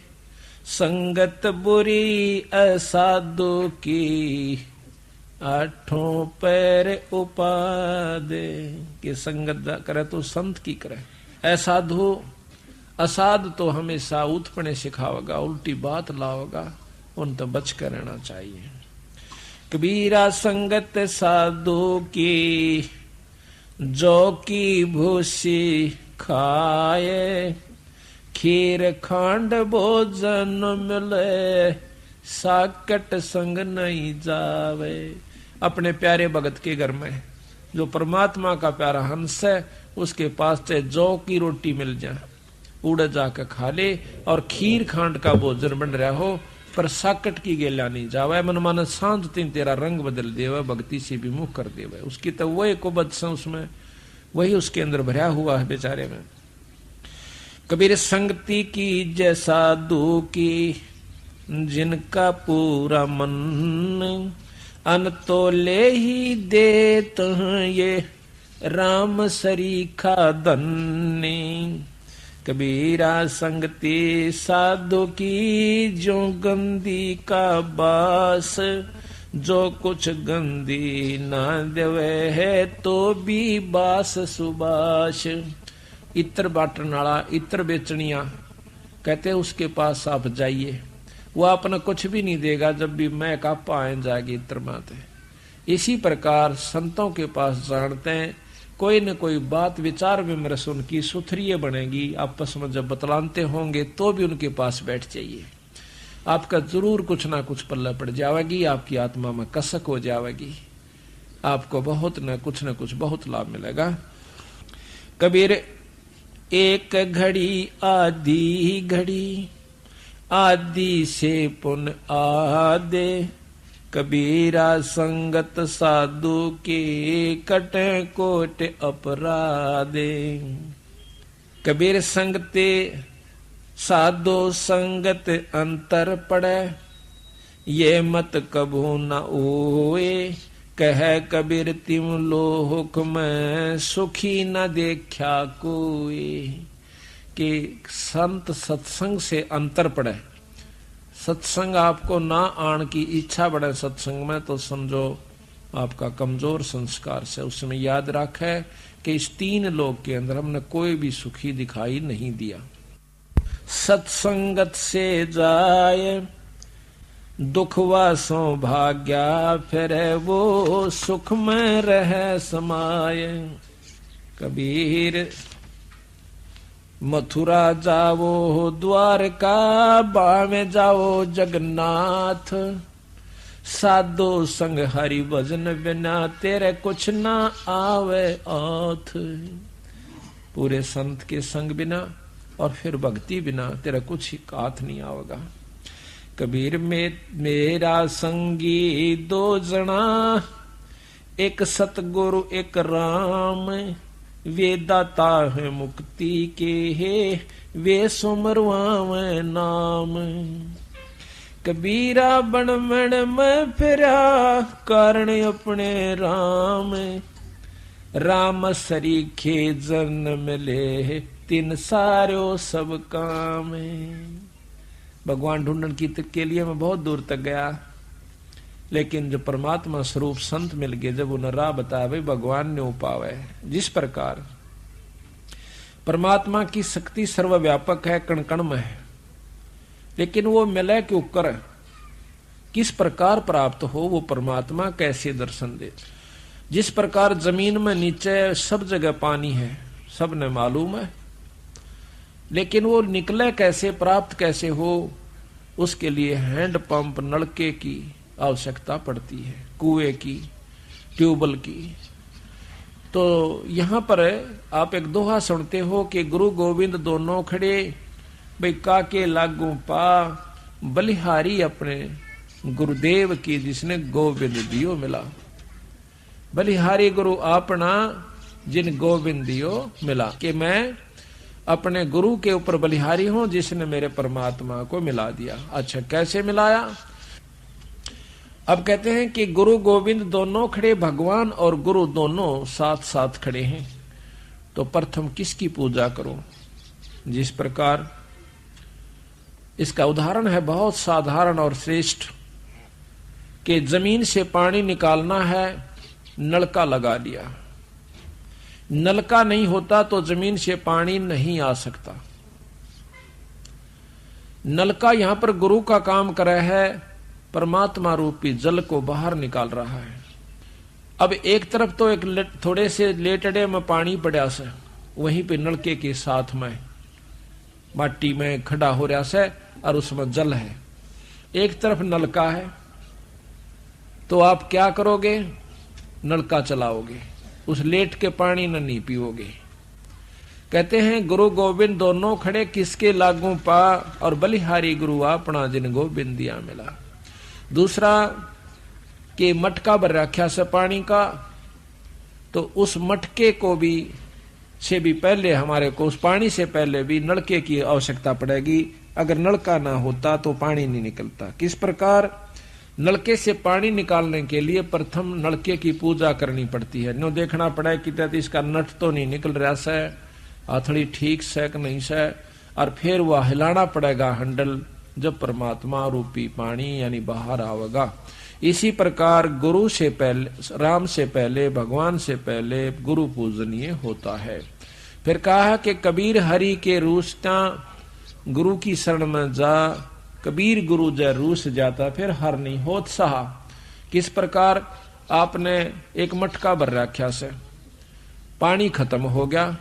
संगत बुरी असाधु की, आठों पैर उपादे। कि संगत करे तो संत की करे, असाधु असाध तो हमेशा उत्पन्न सिखावेगा, उल्टी बात लावेगा, उन तो बच कर रहना चाहिए। कबीरा संगत साधु की, जो की भूसी खाए, खीर खांड भोजन मिले, साकट संग नहीं जावे। अपने प्यारे भगत के घर में जो परमात्मा का प्यारा हंस है, उसके पास चाहे जौ की रोटी मिल जाए, उड़ जाकर खा ले, और खीर खांड का भोजन बन रहा हो, पर साकट की गेला नहीं जावे। मन मन शांत तीन तेरा रंग बदल देवे, भक्ति से विमुख कर देवे। उसकी तो वही कुबद से उसमें वही उसके अंदर भरा हुआ है बेचारे में। कबीर संगति की जैसा दू की, जिनका पूरा मन, अन तो ले ही देत ये राम सरीखा धन्य। कबीरा संगति साधु की, जो गंदी का बास, जो कुछ गंदी ना देवे है तो भी बास सुबास। इत्र बाटन वाला, इत्र बेचनिया कहते उसके पास आप जाइए, वो अपना कुछ भी नहीं देगा, जब भी मैं कापा आए जाएगी इत्र माते। इसी प्रकार संतों के पास जानते हैं, कोई न कोई बात विचार विमर्श उनकी सुथरी बनेगी। आपस में जब बतलाते होंगे तो भी उनके पास बैठ जाइए, आपका जरूर कुछ ना कुछ पल्ला पड़ जाएगी, आपकी आत्मा में कसक हो जाएगी, आपको बहुत न कुछ बहुत लाभ मिलेगा। कबीर एक घड़ी आधी घड़ी, आदि से पुन आदे, कबीरा संगत साधु के कटे कोट अपराधे। कबीर संगते साधु संगत अंतर पड़े, ये मत कबू न ओए। कह कबीर तिम लोक में सुखी न देखा कोई। कि संत सत्संग से अंतर पड़े, सत्संग आपको ना आन की इच्छा बढ़े सत्संग में, तो समझो आपका कमजोर संस्कार से। उसमें याद रखे कि इस 3 लोक के अंदर हमने कोई भी सुखी दिखाई नहीं दिया। सत्संगत से जाए दुखवा सौभाग्या, फिर वो सुख में रह समाये। कबीर मथुरा जाओ द्वारका, बामे जाओ जगन्नाथ। साधो संग हरि भजन बिना, तेरे कुछ ना आवे आथ। पूरे संत के संग बिना और फिर भक्ति बिना तेरा कुछ ही हाथ नहीं आवेगा। कबीर में मेरा संगी 2 जना, एक सतगुरु एक राम। वे दाता है मुक्ति के है, वे सुमरवावे नाम। कबीरा बन मन में फिरा, कारण अपने राम। राम सरीखे जन्म ले, 3 सारो सब काम। भगवान ढूंढन की के लिए मैं बहुत दूर तक गया, लेकिन जो परमात्मा स्वरूप संत मिल गए, जब उन्हें राह बताया भाई भगवान ने उपावे। जिस प्रकार परमात्मा की शक्ति सर्वव्यापक है, कण कण में है, लेकिन वो मिले के ऊपर किस प्रकार प्राप्त हो, वो परमात्मा कैसे दर्शन दे। जिस प्रकार जमीन में नीचे सब जगह पानी है, सब ने मालूम है, लेकिन वो निकले कैसे, प्राप्त कैसे हो, उसके लिए हैंड पंप नलके की आवश्यकता पड़ती है, कुएं की, ट्यूबवेल की। तो यहां पर आप एक दोहा सुनते हो कि गुरु गोविंद दोनों खड़े, भाई काके लागू पा, बलिहारी अपने गुरुदेव की, जिसने गोविंद दियो मिला। बलिहारी गुरु आपना, जिन गोविंद दियो मिला। कि मैं अपने गुरु के ऊपर बलिहारी हूं, जिसने मेरे परमात्मा को मिला दिया। अच्छा, कैसे मिलाया? अब कहते हैं कि गुरु गोविंद दोनों खड़े, भगवान और गुरु दोनों साथ साथ खड़े हैं, तो प्रथम किसकी पूजा करूं? जिस प्रकार इसका उदाहरण है बहुत साधारण और श्रेष्ठ, कि जमीन से पानी निकालना है, नलका लगा लिया। नलका नहीं होता तो जमीन से पानी नहीं आ सकता। नलका यहां पर गुरु का काम कर रहा है, परमात्मा रूपी जल को बाहर निकाल रहा है। अब एक तरफ तो एक थोड़े से लेटड़े में पानी पड़ा से, वहीं पे नलके के साथ में माटी में खड़ा हो रहा से और उसमें जल है। एक तरफ नलका है, तो आप क्या करोगे? नलका चलाओगे, उस लेट के पानी न नहीं पियोगे। कहते हैं गुरु गोविंद दोनों खड़े, किसके लागू पा, और बलिहारी गुरु अपना, जिन गोविंद दिया मिला। दूसरा कि मटका भर रखा से पानी का, तो उस मटके को भी से भी पहले हमारे को उस पानी से पहले भी नलके की आवश्यकता पड़ेगी। अगर नलका ना होता तो पानी नहीं निकलता। किस प्रकार? नलके से पानी निकालने के लिए प्रथम नलके की पूजा करनी पड़ती है। नो देखना पड़ा कि इसका नट तो नहीं निकल रहा से, आथड़ी ठीक से कि नहीं से, और फिर वह हिलाना पड़ेगा हैंडल, जब परमात्मा रूपी पानी यानी बाहर आवेगा। इसी प्रकार गुरु से पहले, राम से पहले, भगवान से पहले गुरु पूजनीय होता है। फिर कहा कि कबीर हरि के रूसता, गुरु की शरण में जा। कबीर गुरु जय रूस जाता, फिर हर नहीं होत सहा। किस प्रकार? आपने एक मटका भर रखा से, पानी खत्म हो गया,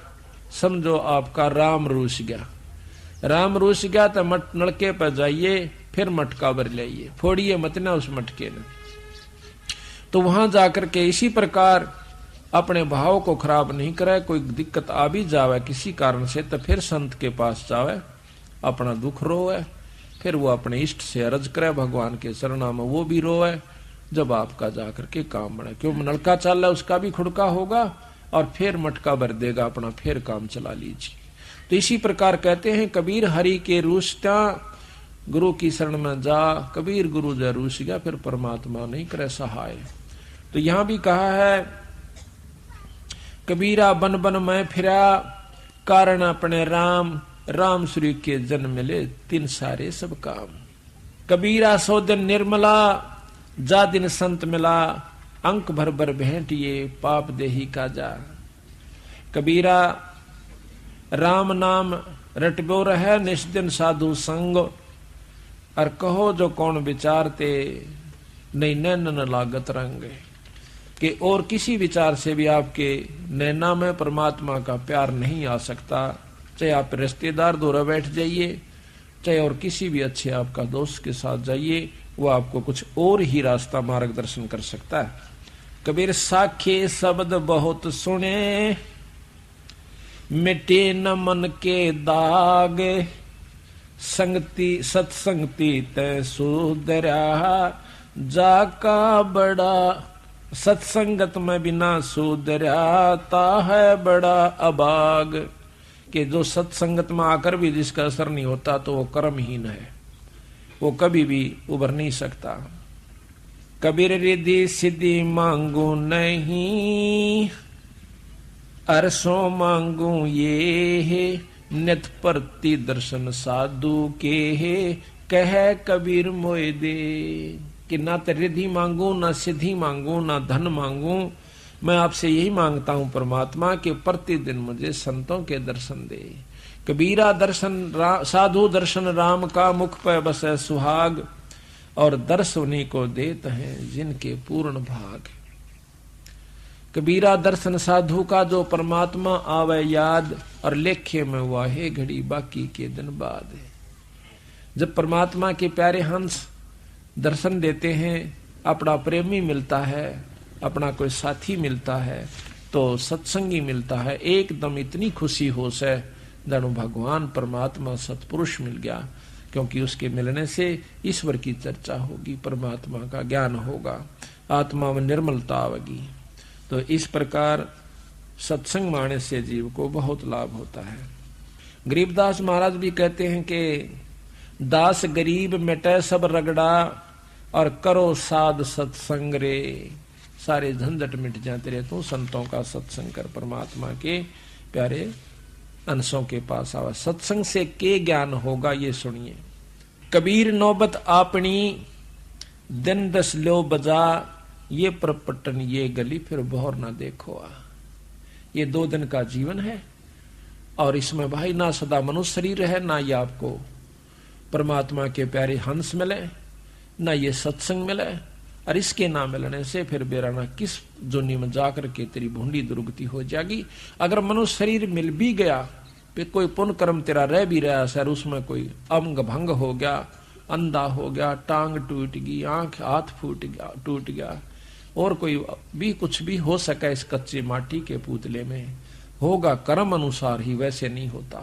समझो आपका राम रूस गया। राम रूस गया तो नलके पर जाइए, फिर मटका भर लाइए, फोड़िए मत ना उस मटके ने। तो वहां जाकर के इसी प्रकार अपने भाव को खराब नहीं करे। कोई दिक्कत आ भी जावे किसी कारण से, तो फिर संत के पास जावे, अपना दुख रोवे, फिर वो अपने इष्ट से अर्ज करे, भगवान के शरणा में वो भी रोवे, जब आपका जाकर के काम बने। क्यों नलका चल रहा है उसका भी खुड़का होगा और फिर मटका भर देगा अपना, फिर काम चला लीजिए। तो इसी प्रकार कहते हैं कबीर हरि के रूसता गुरु की शरण में जा, कबीर गुरु जय रूस गया फिर परमात्मा नहीं करे सहाय। तो यहां भी कहा है कबीरा बन बन मैं फिरा कारण अपने राम, राम श्री के जन्म मिले तीन सारे सब काम। कबीरा सो दिन निर्मला जा दिन संत मिला, अंक भर भर भेंटिए पाप देही का जा। कबीरा राम नाम रटबो रहे निष्दिन साधु संग, और कहो जो कौन विचारते नहीं नैन न लागत रंग। कि और किसी विचार से भी आपके नैना में परमात्मा का प्यार नहीं आ सकता। चाहे आप रिश्तेदार दूर बैठ जाइए, चाहे और किसी भी अच्छे आपका दोस्त के साथ जाइए, वो आपको कुछ और ही रास्ता मार्गदर्शन कर सकता है। कबीर साखे शब्द बहुत सुने मिटे न मन के दाग, संगति सत्संगति तय सुधरा जाका बड़ा। सत्संगत में बिना सुधराता है बड़ा अभाग। कि जो सत्संगत में आकर भी जिसका असर नहीं होता तो वो कर्महीन है, वो कभी भी उभर नहीं सकता। कबीर रिद्धि सिद्धि मांगू नहीं, अरसों मांगू ये है नित प्रति दर्शन साधु के है, कह कबीर मोए दे। कि ना तो रिद्धि मांगू, ना सिद्धि मांगू, ना धन मांगू, मैं आपसे यही मांगता हूं परमात्मा कि प्रतिदिन मुझे संतों के दर्शन दे। कबीरा दर्शन साधु दर्शन राम का मुख पे बसे सुहाग, और दर्श उन्हीं को देते हैं जिनके पूर्ण भाग। कबीरा दर्शन साधु का जो परमात्मा आवे याद, और लेखे में वाहे घड़ी बाकी के दिन बाद। जब परमात्मा के प्यारे हंस दर्शन देते हैं, अपना प्रेमी मिलता है, अपना कोई साथी मिलता है, तो सत्संगी मिलता है, एकदम इतनी खुशी हो से जानो भगवान परमात्मा सतपुरुष मिल गया। क्योंकि उसके मिलने से ईश्वर की चर्चा होगी, परमात्मा का ज्ञान होगा, आत्मा में निर्मलता आवेगी। तो इस प्रकार सत्संग माने से जीव को बहुत लाभ होता है। गरीबदास महाराज भी कहते हैं कि दास गरीब मिटे सब रगड़ा, और करो साध सत्संग रे। सारे झंझट मिट जाते रहे तो संतों का सत्संग कर परमात्मा के प्यारे अंशों के पास आवा। सत्संग से के ज्ञान होगा ये सुनिए। कबीर नौबत आपनी दिन दस लो बजा, ये परपटन ये गली फिर बहुर ना देखो आ। ये 2 दिन का जीवन है, और इसमें भाई ना सदा मनुष्य शरीर है, ना ये आपको परमात्मा के प्यारे हंस मिले, ना ये सत्संग मिले। और इसके ना मिलने से फिर बेराना किस जोनी में जाकर के तेरी भूंडी दुर्गति हो जाएगी। अगर मनुष्य शरीर मिल भी गया, फिर कोई पुण्य कर्म तेरा रह भी रहा सर, उसमें कोई अंग भंग हो गया, अंधा हो गया, टांग टूट गई, आंख हाथ टूट गया, और कोई भी कुछ भी हो सका इस कच्चे माटी के पुतले में, होगा कर्म अनुसार ही, वैसे नहीं होता।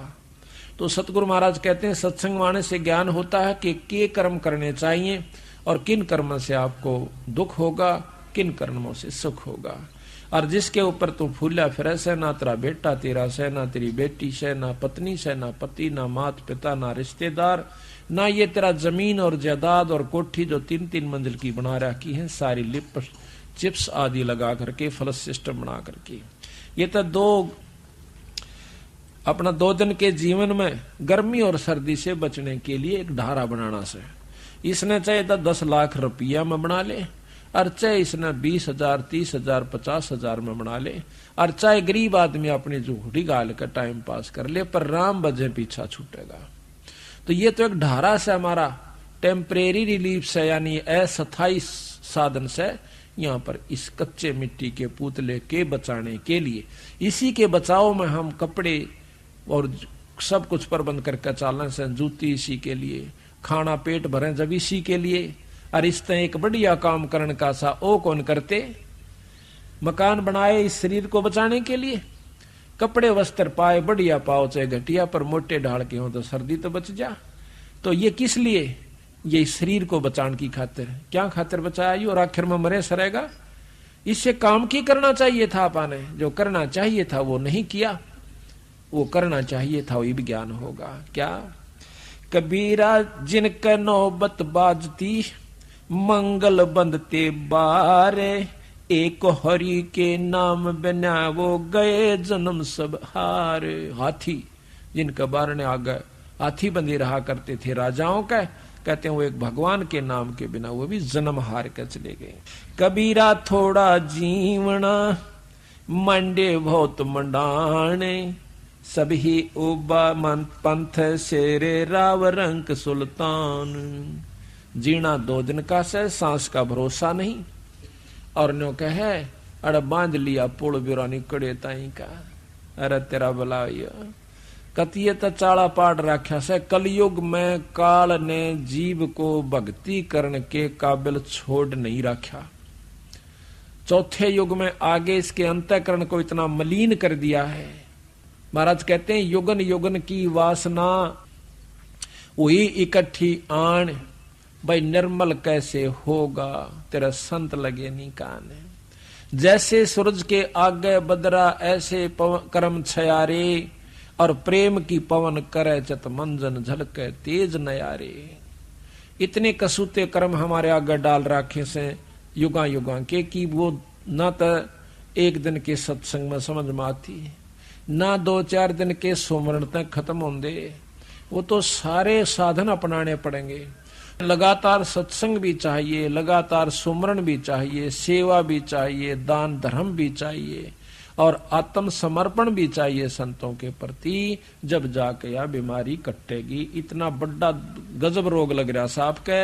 तो सतगुरु महाराज कहते हैं सत्संग माने से ज्ञान होता है कि के कर्म करने चाहिए, और किन कर्मों से आपको दुख होगा, किन कर्मों से सुख होगा। और जिसके ऊपर तू फूला फिर से, ना तेरा बेटा तेरा से, ना तेरी बेटी से, ना पत्नी से, ना पति, ना मात पिता, ना रिश्तेदार, ना ये तेरा जमीन और जायदाद और कोठी जो 3-3 मंजिल की बना रखी है, सारी लिप चिप्स आदि लगा करके, फ्लश सिस्टम बना करके। ये तो अपना 2 दिन के जीवन में गर्मी और सर्दी से बचने के लिए एक ढारा बनाना से, इसने चाहे तो 10 लाख रुपया में बना ले, और चाहे इसने 20,000, 30,000, 50,000 में बना ले, और चाहे गरीब आदमी अपनी झूठी गाल का टाइम पास कर ले, पर राम बजे पीछा छूटेगा। तो ये तो एक ढारा से हमारा टेम्परेरी रिलीफ से, यानी अस्थायी साधन से यहाँ पर इस कच्चे मिट्टी के पुतले के बचाने के लिए, इसी के बचाव में हम कपड़े और सब कुछ प्रबंध करके चालन से, जूती इसी के लिए, खाना पेट भरे जब इसी के लिए। और इस तरह एक बढ़िया काम करने का सा ओ कौन करते, मकान बनाए इस शरीर को बचाने के लिए, कपड़े वस्त्र पाए बढ़िया पाओ चाहे घटिया, पर मोटे ढाल के हो तो सर्दी तो बच जा। तो ये किस लिए ये शरीर को बचाने की खातिर, क्या खातिर बचाया ये, और आखिर में मरे सरेगा। इससे काम की करना चाहिए था आपने, जो करना चाहिए था वो नहीं किया, वो करना चाहिए था वही ज्ञान होगा। क्या कबीरा जिनके नौबत बाजती, मंगल बंदते बारे, एक हरि के नाम बिना वो गए जन्म सब हारे। हाथी जिनके बारने आ गए, हाथी बंदे रहा करते थे राजाओं का, कहते हैं वो एक भगवान के नाम के बिना वो भी जन्म हार कर चले गए। कबीरा थोड़ा जीवना, मंडे बहुत मंडाने, सभी उबा मन पंथ शेरे राव रंक सुल्तान। जीना 2 दिन का से, सांस का भरोसा नहीं, और नो कहे अरे बांध लिया पुल बिरानी कड़े ताई का, अरे तेरा भला कतिये तो चाड़ा पाट रखा से। कलयुग में काल ने जीव को भक्ति करने के काबिल छोड़ नहीं रखा। चौथे युग में आगे इसके अंतःकरण को इतना मलिन कर दिया है। महाराज कहते हैं युगन युगन की वासना वही इकट्ठी आन, भाई निर्मल कैसे होगा, तेरा संत लगे नहीं कान। जैसे सूरज के आगे बदरा ऐसे कर्म छयारे, और प्रेम की पवन करे चत मंजन झलके तेज नयारे। इतने कसूते कर्म हमारे आगे डाल रखे से युगा युगा के, कि वो न तो एक दिन के सत्संग में समझ में आती, ना 2-4 दिन के सुमरण तक खत्म होंगे। वो तो सारे साधन अपनाने पड़ेंगे। लगातार सत्संग भी चाहिए, लगातार सुमरण भी चाहिए, सेवा भी चाहिए, दान धर्म भी चाहिए, और आत्म समर्पण भी चाहिए संतों के प्रति। जब जाके यह बीमारी कटेगी। इतना बड़ा गजब रोग लग रहा साहब के,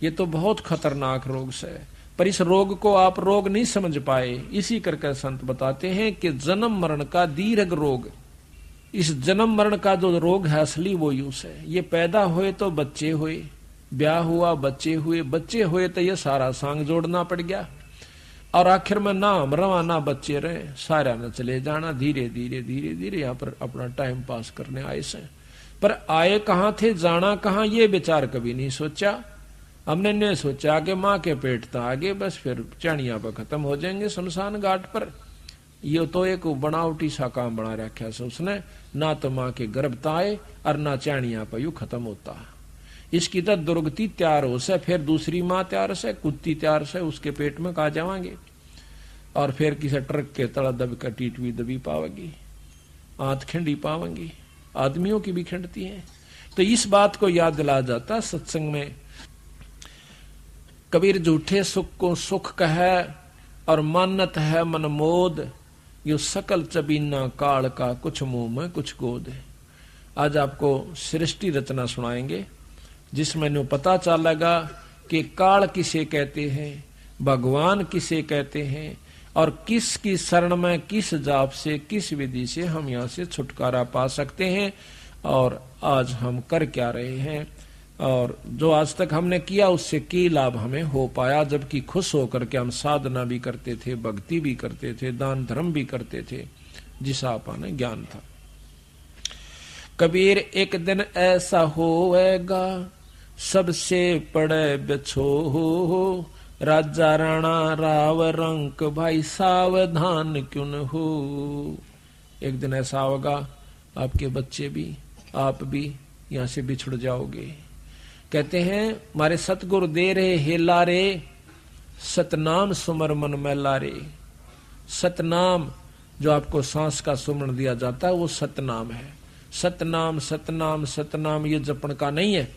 ये तो बहुत खतरनाक रोग से, पर इस रोग को आप रोग नहीं समझ पाए। इसी करके संत बताते हैं कि जन्म मरण का दीर्घ रोग, इस जन्म मरण का जो रोग है असली वो यूं से, ये पैदा हुए तो बच्चे हुए, ब्याह हुआ बच्चे हुए, बच्चे हुए तो ये सारा सांग जोड़ना पड़ गया, और आखिर में ना हम रवा ना बच्चे रहे, सारा न चले जाना। धीरे धीरे धीरे धीरे यहाँ पर अपना टाइम पास करने आए से, पर आए कहाँ थे जाना कहाँ ये विचार कभी नहीं सोचा। हमने नहीं सोचा कि माँ के पेट था आगे, बस फिर चाणिया पर खत्म हो जाएंगे शमशान घाट पर। ये तो एक बनावटी सा काम बना रखा से उसने, ना तो माँ के गर्भ आए और ना चाणिया पर यू खत्म होता। इसकी तो दुर्गति तैयार हो से, फिर दूसरी माँ तैयार से, कुत्ती तैयार से, उसके पेट में कहा जावांगे, और फिर किसी ट्रक के तला दब कर टीटवी दबी पावेगी, आंत खिंडी पावेंगी, आदमियों की भी खिंडती है। तो इस बात को याद दिला जाता सत्संग में। कबीर झूठे सुख को सुख कहे और मानत है मनमोद, यो सकल चबीना काल का कुछ मुंह में कुछ गोद है। आज आपको सृष्टि रचना सुनाएंगे जिसमें नु पता चलेगा कि काल किसे कहते हैं, भगवान किसे कहते हैं, और किसकी शरण में किस जाप से किस विधि से हम यहाँ से छुटकारा पा सकते हैं, और आज हम कर क्या रहे हैं, और जो आज तक हमने किया उससे की लाभ हमें हो पाया, जबकि खुश होकर के हम साधना भी करते थे, भक्ति भी करते थे, दान धर्म भी करते थे, जिस आपने ज्ञान था। कबीर एक दिन ऐसा होएगा सबसे पड़े बिछो हो, राजा राणा राव रंक भाई सावधान क्यों न हो। एक दिन ऐसा होगा आपके बच्चे भी आप भी यहाँ से बिछुड़ जाओगे। कहते हैं हमारे सतगुरु दे रहे हेला रे, सतनाम सुमर मन मैला रे। सतनाम जो आपको सांस का सुमरण दिया जाता है वो सतनाम है। सतनाम सतनाम सतनाम ये जपन का नहीं है,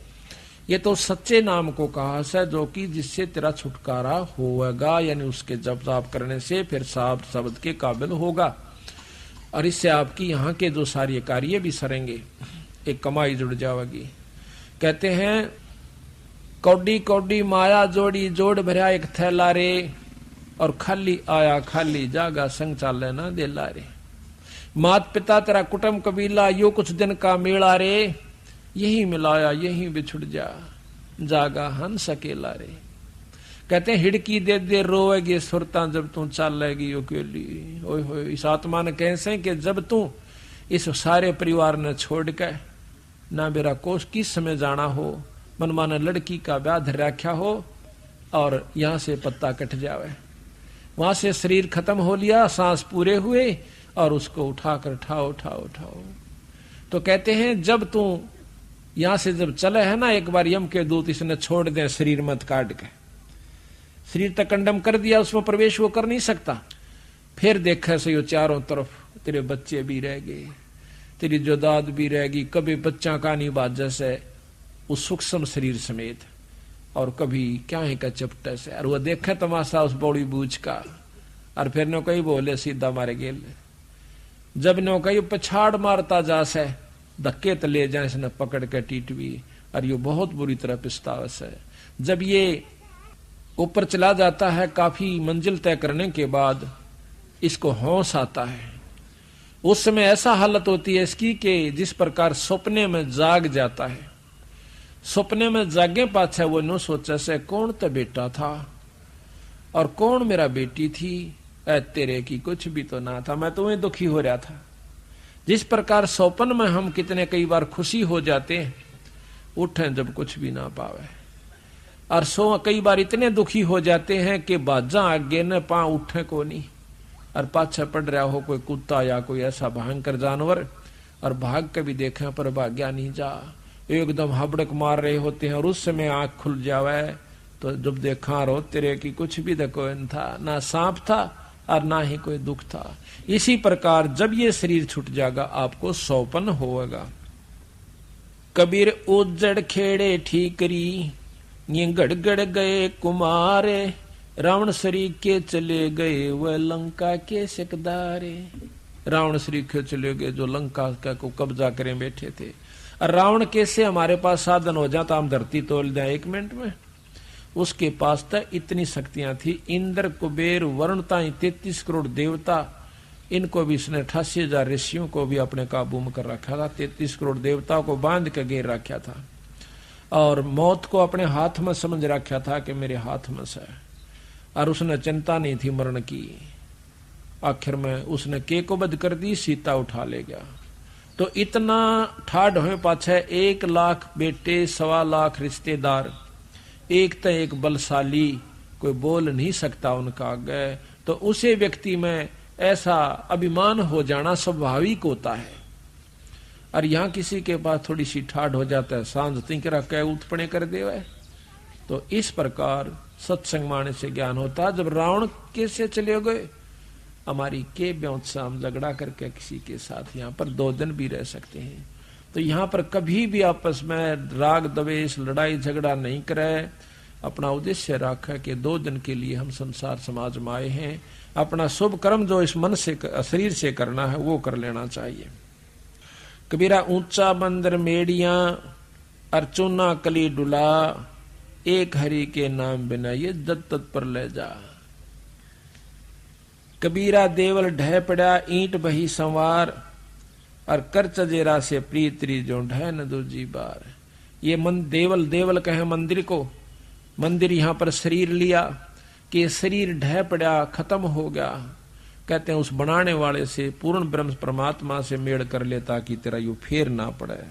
ये तो सच्चे नाम को कहा है जो कि जिससे तेरा छुटकारा होगा, यानी उसके जप जाप करने से फिर साफ शब्द के काबिल होगा, और इससे आपकी यहाँ के जो सारे कार्य भी सरेंगे, एक कमाई जुड़ जाएगी। कहते हैं कौडी कौडी माया जोड़ी जोड़ भरा एक थैला रे, और खाली आया खाली जागा संग चाले ना देला रे। मात पिता तेरा कुटुंब कबीला यो कुछ दिन का मेला रे, यही मिलाया यही बिछुड़ जा जागा हंस अकेला रे। कहते हैं हिड़की दे दे रोएगी सुरता जब तू चलेगी अकेली। ओए होए, इस आत्मा ने कैसे कि जब तू इस सारे परिवार ने छोड़ के ना मेरा कोष किस समय जाना हो, मनमाना लड़की का ब्याह धर रखा हो और यहां से पत्ता कट जावे, वहां से शरीर खत्म हो लिया, सांस पूरे हुए और उसको उठाकर उठाओ उठाओ उठाओ। तो कहते हैं जब तू यहां से जब चले है ना, एक बार यम के दूत इसने छोड़ दे शरीर मत काट के, शरीर तक कंडम कर दिया, उसमें प्रवेश वो कर नहीं सकता। फिर देखा से चारों तरफ तेरे बच्चे भी रह गए, तेरी जोदाद भी रहेगी, कभी बच्चा का नहीं बाजा से उस सूक्ष्म शरीर समेत, और कभी क्या है का चपटे से। और वो देखे तमाशा उस बौड़ी बूझ का, और फिर नो कही बोले सीधा मारे गेल। जब नो कही पछाड़ मारता जा से धक्के तो ले जाए इसने पकड़ के टीटवी, और ये बहुत बुरी तरह पिस्तावस है। जब ये ऊपर चला जाता है काफी मंजिल तय करने के बाद इसको होश आता है, उस समय ऐसा हालत होती है इसकी कि जिस प्रकार सपने में जाग जाता है। सपने में जागे पाछे वो नो सोचा से कौन तो बेटा था और कौन मेरा बेटी थी, तेरे की कुछ भी तो ना था, मैं तुम्हें दुखी हो रहा था। जिस प्रकार सौपन में हम कितने कई बार खुशी हो जाते हैं, उठे जब कुछ भी ना पावे, और सो कई बार इतने दुखी हो जाते हैं कि बाजा आगे न पा उठे को नहीं, और पाछे पड़ रहा हो कोई कुत्ता या कोई ऐसा भयंकर जानवर, और भाग के भी देखे पर भाग्या नहीं जा, एकदम हबड़क मार रहे होते हैं, और उस समय आंख खुल जावे तो जब देखा रो तेरे की कुछ भी देखो न था, ना सांप था और ना ही कोई दुख था। इसी प्रकार जब ये शरीर छूट जाएगा आपको सौपन होगा। कबीर उजड़ खेड़े ठीकरी, ये गड़गड़ गए कुमारे, रावण श्री के चले गए वह लंका के सिकदारे। रावण श्री के चले गए जो लंका को कब्जा करें बैठे थे। और रावण कैसे हमारे पास साधन हो जाता, हम धरती तोड़ दें 1 मिनट में। उसके पास तो इतनी शक्तियां थी, इंद्र कुबेर वरुण ताई 33 करोड़ देवता, इनको भी इसने 88,000 ऋषियों को भी अपने काबू में कर रखा था। 33 करोड़ देवताओं को बांध के घेर रखा था, और मौत को अपने हाथ में समझ रखा था कि मेरे हाथ में से, और उसने चिंता नहीं थी मरण की। आखिर में उसने के को बध कर दी, सीता उठा ले गया। तो इतना ठाड हुए पाछे 1 लाख बेटे, 1.25 लाख रिश्तेदार, एक तो एक बलशाली, कोई बोल नहीं सकता उनका आगे। तो उसे व्यक्ति में ऐसा अभिमान हो जाना स्वाभाविक होता है। और यहाँ किसी के पास थोड़ी सी ठाड हो जाता है, सांझ तिंकरा कह उत्पने कर देवे। तो इस प्रकार सत्संग माने से ज्ञान होता। जब रावण कैसे चले गए, हमारी के ब्योत से हम झगड़ा करके किसी के साथ यहाँ पर 2 दिन भी रह सकते हैं। तो यहाँ पर कभी भी आपस में राग द्वेष लड़ाई झगड़ा नहीं करे, अपना उद्देश्य रखा कि 2 दिन के लिए हम संसार समाज में आए हैं, अपना शुभ कर्म जो इस मन से शरीर से करना है वो कर लेना चाहिए। कबीरा ऊंचा बंदर मेड़िया अर्चुना कली डुला, एक हरि के नाम बिना ये जत तत पर ले जा। कबीरा देवल ढह पड़ा ईंट बही संवार, और कर चजेरा से प्रीतरी जो ढह न दूजी बार। ये मन देवल, देवल कहे मंदिर को, मंदिर यहाँ पर शरीर लिया कि शरीर ढह पड़ा खत्म हो गया। कहते हैं उस बनाने वाले से पूर्ण ब्रह्म परमात्मा से मेड़ कर ले ताकि तेरा यू फेर ना पड़े।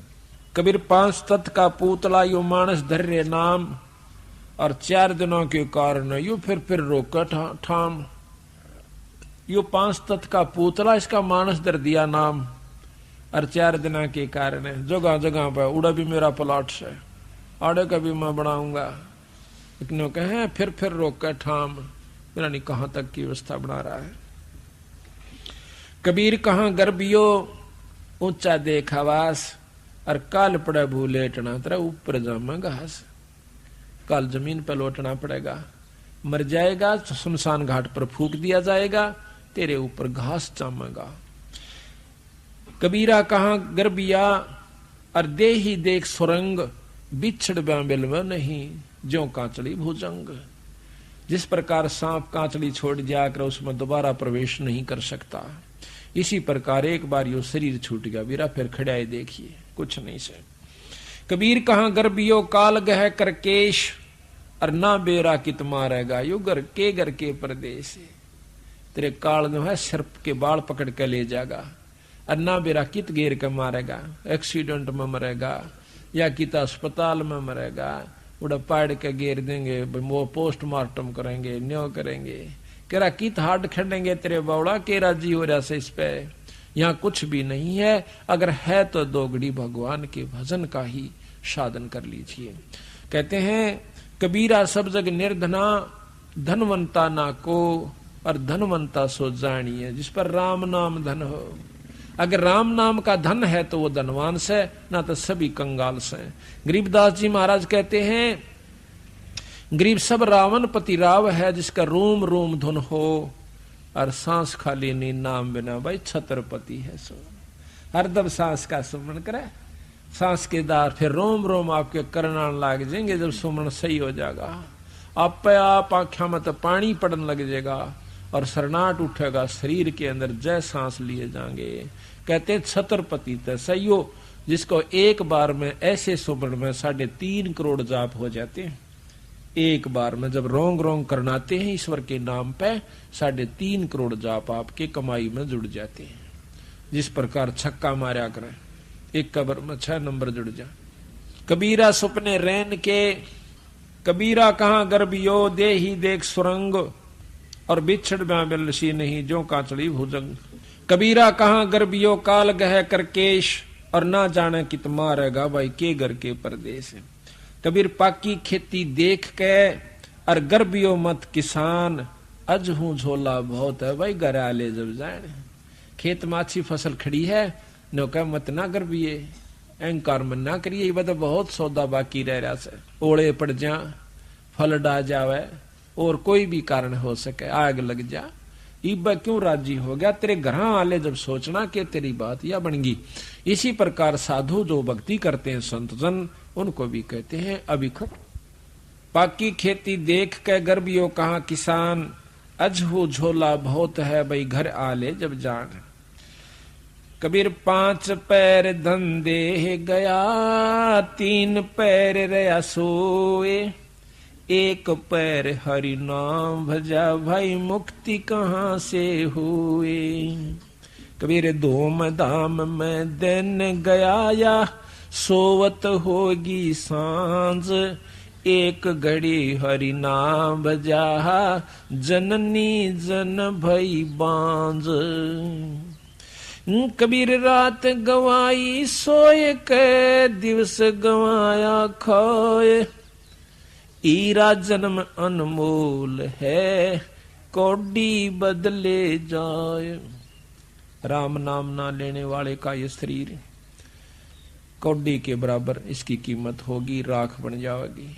कबीर 5 तत्व का पूतला यू मानस धर्य नाम, और 4 दिनों के कारण यू फिर रोका ठाम। यू 5 तत्व का पूतला, इसका मानस धर दिया नाम, और 4 दिना के कारण है जगह जगह पर उड़ा भी मेरा प्लॉट से, आड़े का भी मैं बनाऊंगा। इतने कहे फिर रोक कर ठाम, मेरा नहीं कहां तक की व्यवस्था बना रहा है। कबीर कहां गर्भियो ऊंचा देख आवास, और काल पड़े भूलेटना तेरा ऊपर जमा घास। काल जमीन पर लौटना पड़ेगा, मर जाएगा तो शमशान घाट पर फूक दिया जाएगा, तेरे ऊपर घास जामेगा। कबीरा कहां गर्भिया और दे ही देख सुरंग, बिछड़ बिल में नहीं ज्यों कांचड़ी भुजंग। जिस प्रकार सांप कांचड़ी छोड़ जाकर उसमें दोबारा प्रवेश नहीं कर सकता, इसी प्रकार एक बार यो शरीर छूट गया वीरा, फिर खड़ाए देखिए कुछ नहीं से। कबीर कहां गर्भियो काल गह करकेश, और ना बेरा कित मारेगा यो घर के परदेश। तेरे काल जो है सिर के बाल पकड़ के ले जाएगा, और ना बेरा कित घेर के मारेगा, एक्सीडेंट में मरेगा, या किता अस्पताल में मरेगा, उड़ा पाड़ के घेर देंगे, वो पोस्टमार्टम करेंगे, न्यो करेंगे, केरा कित हार्ड खेलेंगे तेरे बावड़ा, के राजी हो रहा से इस पे। यहाँ कुछ भी नहीं है, अगर है तो दोगड़ी भगवान के भजन का ही साधन कर लीजिए। कहते हैं कबीरा सब जग निर्धना, धनवंता ना को, और धनवंता सो जानिए जिस पर राम नाम धन हो। अगर राम नाम का धन है तो वो धनवान से, ना तो सभी कंगाल से। गरीबदास जी महाराज कहते हैं गरीब सब रावण पति राव है, जिसका रोम रोम धुन हो, और सांस खाली नी नाम बिना भाई छत्रपति है सो। हरदम सांस का सुमरण करे, सांस के दार फिर रोम रोम आपके करना लाग जाएंगे। जब सुमरण सही हो जाएगा, आप आंखों में तो पानी पड़न लग जाएगा, और सरनाट उठेगा शरीर के अंदर, जय सांस लिए जाएंगे। कहते छत्रपति तो सही हो, जिसको एक बार में ऐसे सुमरण में 3.5 करोड़ जाप हो जाते हैं। एक बार में जब रोंग रोंग करनाते हैं ईश्वर के नाम पे, 3.5 करोड़ जाप आपके कमाई में जुड़ जाते हैं। जिस प्रकार छक्का मारा करें, एक कबर में 6 नंबर जुड़ जा। कबीरा सुपने रैन के, कबीरा कहाँ गर्भियो, दे ही देख सुरंग, और बिछड़ में बिलसी नहीं जो काचड़ी भुजंग। कबीरा कहाँ गर्भियो, काल गह करकेश, और ना जाने कित मारेगा भाई के घर के परदेश। कबीर पाकी खेती देख के, और गर्भियो मत किसान, अज हूं झोला बहुत है भाई घर आले जब जाए। खेत में अच्छी फसल खड़ी है, नो कह मत ना गर्भिये, अहंकार मन ना करिए, बता बहुत सौदा बाकी रह रहा से, ओले पड़ जा, फल डा जावे, और कोई भी कारण हो सके, आग लग जा, इब क्यों राजी हो गया, तेरे घर वाले जब सोचना कि तेरी बात या बनगी। इसी प्रकार साधु जो भक्ति करते हैं संत जन, उनको भी कहते हैं अभिखट। पाकी खेती देख के गर्भियों कहाँ किसान, अजहू झोला बहुत है भाई घर आले जब जान। कबीर 5 पैर धंधे गया, 3 पैर रया सोए, 1 पैर हरि नाम भजा, भाई मुक्ति कहाँ से हुए। कबीर धूम धाम में दिन गया, या सोवत होगी सांझ, 1 घड़ी हरि नाम भजा, जननी जन भई बांझ। कबीर रात गवाई सोए के, दिवस गवाया खोए, ईरा जन्म अनमोल है, कौड़ी बदले जाए। राम नाम ना लेने वाले का ये शरीर कौड़ी के बराबर इसकी कीमत होगी, राख बन जाएगी।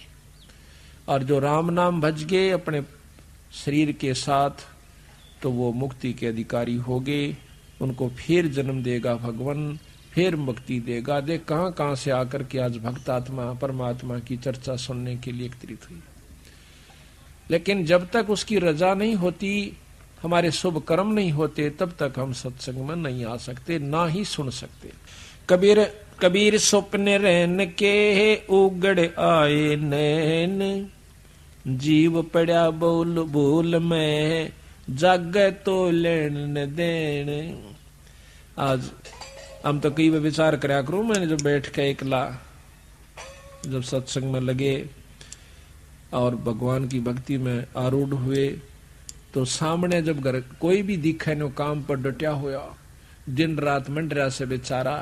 और जो राम नाम भज गए अपने शरीर के साथ, तो वो मुक्ति के अधिकारी होगे। उनको फिर जन्म देगा भगवान, फिर मुक्ति देगा। देख कहां कहां से आकर के आज भक्त आत्मा परमात्मा की चर्चा सुनने के लिए एकत्रित हुई। लेकिन जब तक उसकी रजा नहीं होती, हमारे शुभ कर्म नहीं होते, तब तक हम सत्संग में नहीं आ सकते, ना ही सुन सकते। कबीर स्वप्न रहन के, उगड़ आए नैन, जीव पड़ा बोल बोल में, जाग तो लेन देन। आज हम तो कई बार विचार कराया करूं, मैंने जब बैठ के एकला जब सत्संग में लगे और भगवान की भक्ति में आरूढ़ हुए, तो सामने जब घर कोई भी दिखे नो काम पर डटा हुआ, दिन रात मंडरा से बेचारा,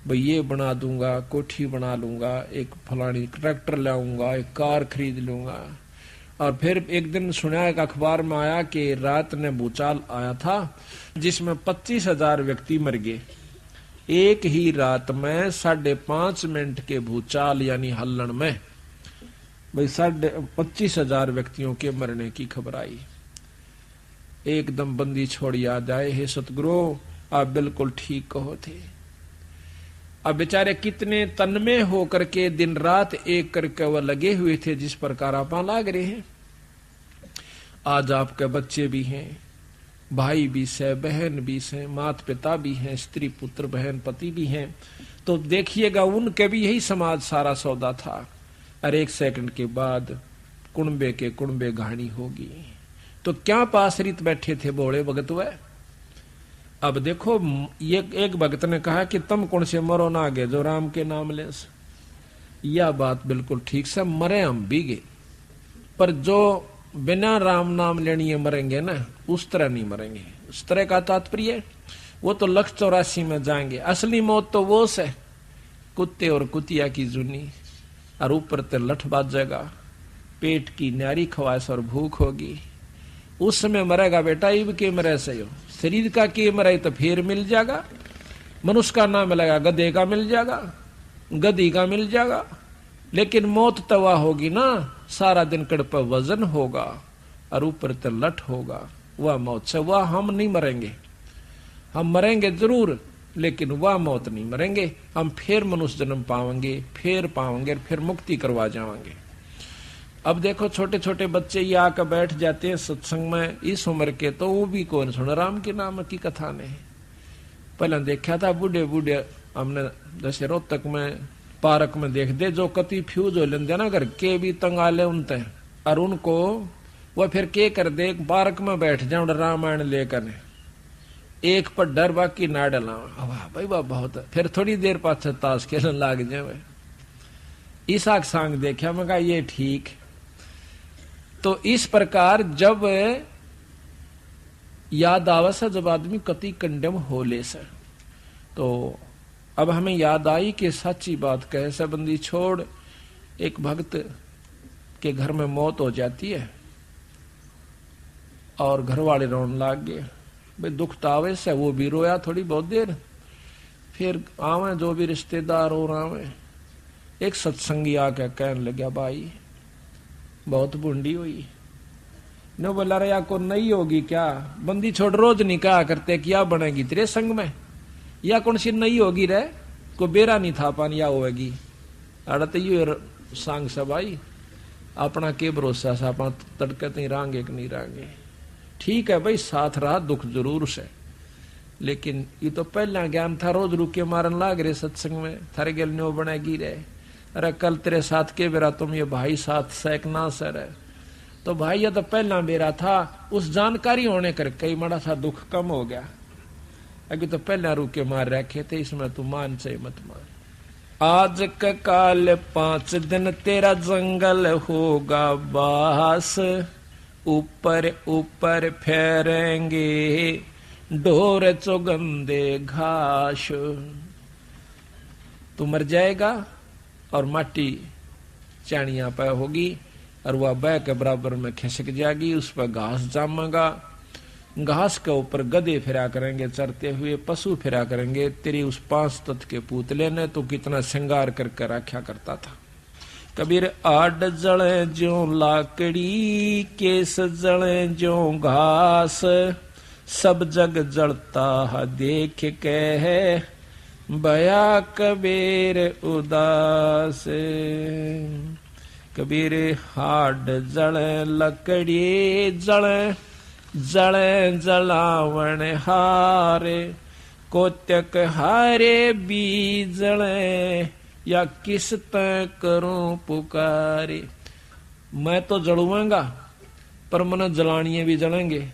भाई ये बना दूंगा, कोठी बना लूंगा, एक फलानी ट्रैक्टर लाऊंगा, एक कार खरीद लूंगा। और फिर एक दिन सुना, एक अखबार में आया कि रात ने भूचाल आया था जिसमें 25,000 व्यक्ति मर गए। एक ही रात में 5.5 मिनट के भूचाल यानी हल्लण में भाई 25,000 व्यक्तियों के मरने की खबर आई। एकदम बंदी छोड़ याद आए, हे सतगुरु आप बिल्कुल ठीक कहो थे। अब बेचारे कितने तन्मय होकर के दिन रात एक करके वह लगे हुए थे, जिस प्रकार आप लाग रहे हैं। आज आपके बच्चे भी हैं, भाई भी से, बहन भी से, माता पिता भी हैं, स्त्री पुत्र बहन पति भी हैं, तो देखिएगा उनके भी यही समाज सारा सौदा था। और 1 सेकंड के बाद कुणबे के कुणबे कहानी होगी। तो क्या पासरित बैठे थे बोले भगत वह। अब देखो, ये एक भक्त ने कहा कि तुम कौन से मरो ना आगे जो राम के नाम ले। यह बात बिल्कुल ठीक से, मरे हम भी गए, पर जो बिना राम नाम लेनी मरेंगे ना, उस तरह नहीं मरेंगे। उस तरह का तात्पर्य वो तो 184 में जाएंगे। असली मौत तो वो से कुत्ते और कुतिया की जुनी, और ऊपर ते लठ बाजेगा, पेट की न्यारी ख्वाहिश और भूख होगी, उस समय मरेगा बेटा। इब के मरे से हो, शरीर का के मरे तो फिर मिल जाएगा, मनुष्य का ना मिलेगा, गधे का मिल जाएगा, गधी का मिल जाएगा, लेकिन मौत तवा होगी ना, सारा दिन कड़ पर वजन होगा और ऊपर ते लठ होगा, वह मौत से वह हम नहीं मरेंगे। हम मरेंगे जरूर, लेकिन वह मौत नहीं मरेंगे। हम फिर मनुष्य जन्म पाएंगे, फिर मुक्ति करवा जाएंगे। अब देखो छोटे छोटे बच्चे ये आकर बैठ जाते हैं सत्संग में इस उम्र के, तो वो भी कौन सुन राम के नाम की कथा ने। पहले देखा था बूढ़े बूढ़े, हमने जैसे रोहतक में पार्क में देख दे, जो कति फ्यूज हो लेंगे ना घर के भी तंगाले उनते, और उनको वह फिर के कर दे, पार्क में बैठ जाओ रामायण लेकर, एक पर डर बाकी ना डला, वाह भाई वाह बहुत, फिर थोड़ी देर पाछे ताश खेलने लाग जाए। ईसा सांग देखा, मैं कहा ये ठीक। तो इस प्रकार जब याद आवे से, जब आदमी कति कंडम हो ले से, तो अब हमें याद आई कि सच्ची बात कहे से बंदी छोड़, एक भक्त के घर में मौत हो जाती है और घर वाले रोने लाग गए। भाई दुख तो आवे से, वो भी रोया थोड़ी बहुत देर, फिर आवे जो भी रिश्तेदार और आवे। एक सत्संगी आके कहने लगा, भाई बहुत बूंदी हुई न, बोला रहा को नहीं होगी क्या, बंदी छोड़ रोज नहीं कहा करते क्या बनेगी तेरे संग में, या कौन सी नहीं होगी रे, को बेरा नहीं था पानी या होगी। अड़ते ये सांग से भाई अपना के भरोसा से, अपना तड़के नहीं रांगे कि नहीं रांगे। ठीक है भाई, साथ रहा दुख जरूर से, लेकिन ये तो पहला ज्ञान था, रोज रुके मारन लाग रहे सत्संग में, थारे गल नो बनेगी रे, अरे कल तेरे साथ के बेरा तुम ये भाई साथ सैक ना सर है, तो भाई ये तो पहला बेरा था, उस जानकारी होने कर कई बड़ा सा दुख कम हो गया। अभी तो पहला रुके मार रखे थे, इसमें तू मान से मत मान। आज का काल 5 दिन तेरा जंगल होगा बास, ऊपर ऊपर फेरेंगे ढोर चौगंदे घास। तू मर जाएगा और माटी चाणिया पे होगी, और वह बह के बराबर में खिसक जाएगी, उस पर घास जामेगा, घास के ऊपर गधे फिरा करेंगे चरते हुए, पशु फिरा करेंगे। तेरी उस 5 तत्व के पुतले ने तो कितना श्रृंगार करके रखा करता था। कबीर आड जले ज्यो लाकड़ी, केस जले ज्यो घास, सब जग जलता है देख के है, बया कबीर उदास। कबीर हाड जले लकड़ी जले, जले जलावण हारे, कोत्यक हारे बीजले, या किस तय करूं पुकारे। मैं तो जलूंगा पर मन जलानिए भी जलेंगे,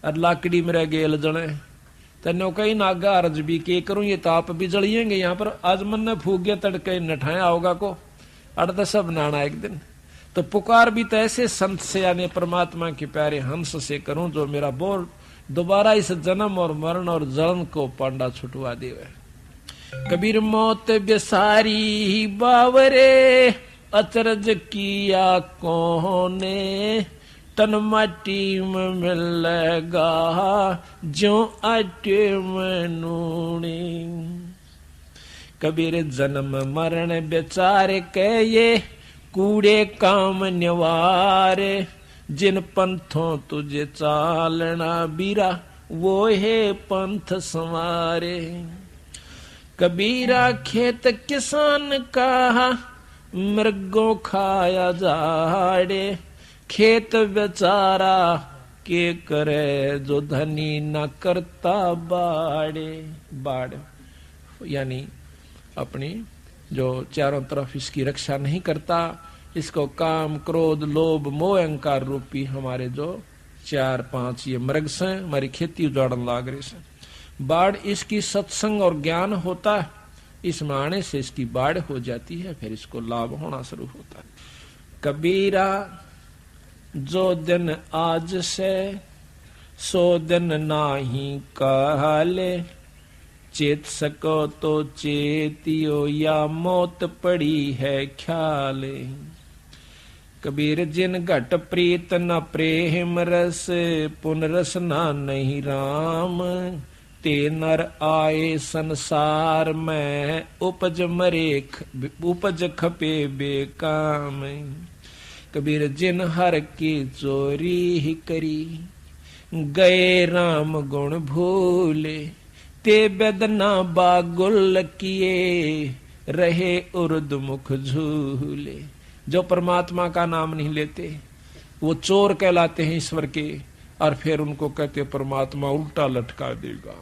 और लाकड़ी मेरा गेल जले, तेनो कहीं नागा अर्ज भी के करूं, ये ताप भी जलिएंगे यहाँ पर। आज मन ने फूक गया तड़के नठाया होगा को, अड़ता सब नाना एक दिन। तो पुकार भी तो ऐसे संत से यानी परमात्मा के प्यारे हंस से करूं, जो मेरा बोल दोबारा इस जन्म और मरण और जलन को पांडा छुटवा देवे। कबीर मौत बेसारी बावरे, अचरज किया कोने, तन माटी में मिलेगा जो आटे में नूनी। कबीर जन्म मरण बेचारे के ये कूड़े काम निवारे, जिन पंथों तुझे चालना बीरा, वो है पंथ संवारे। कबीरा खेत किसान का मृगों खाया जाड़े, खेत बेचारा के करे जो धनी न करता बाड़े। बाड़ यानी अपनी जो चारों तरफ इसकी रक्षा नहीं करता, इसको काम क्रोध लोभ मोह अहंकार रूपी हमारे जो 4-5 ये मृग से हमारी खेती उजाड़न लाग रहे से। बाढ़ इसकी सत्संग और ज्ञान होता है इस माने से इसकी बाढ़ हो जाती है, फिर इसको लाभ होना शुरू होता है। कबीरा जो दिन आज से सो दिन नाही काले, चेत सको तो चेतियो या मौत पड़ी है ख्याले। कबीर जिन घट प्रीत न प्रेम रस, पुनरस ना नहीं राम, ते नर आए संसार में उपज उपज खपे बेकाम। कबीर जिन हर की चोरी ही करी, गए राम गुण भूले, ते बेदना बागुल किए, रहे उर्द मुख झूले। जो परमात्मा का नाम नहीं लेते वो चोर कहलाते हैं ईश्वर के, और फिर उनको कहते परमात्मा उल्टा लटका देगा।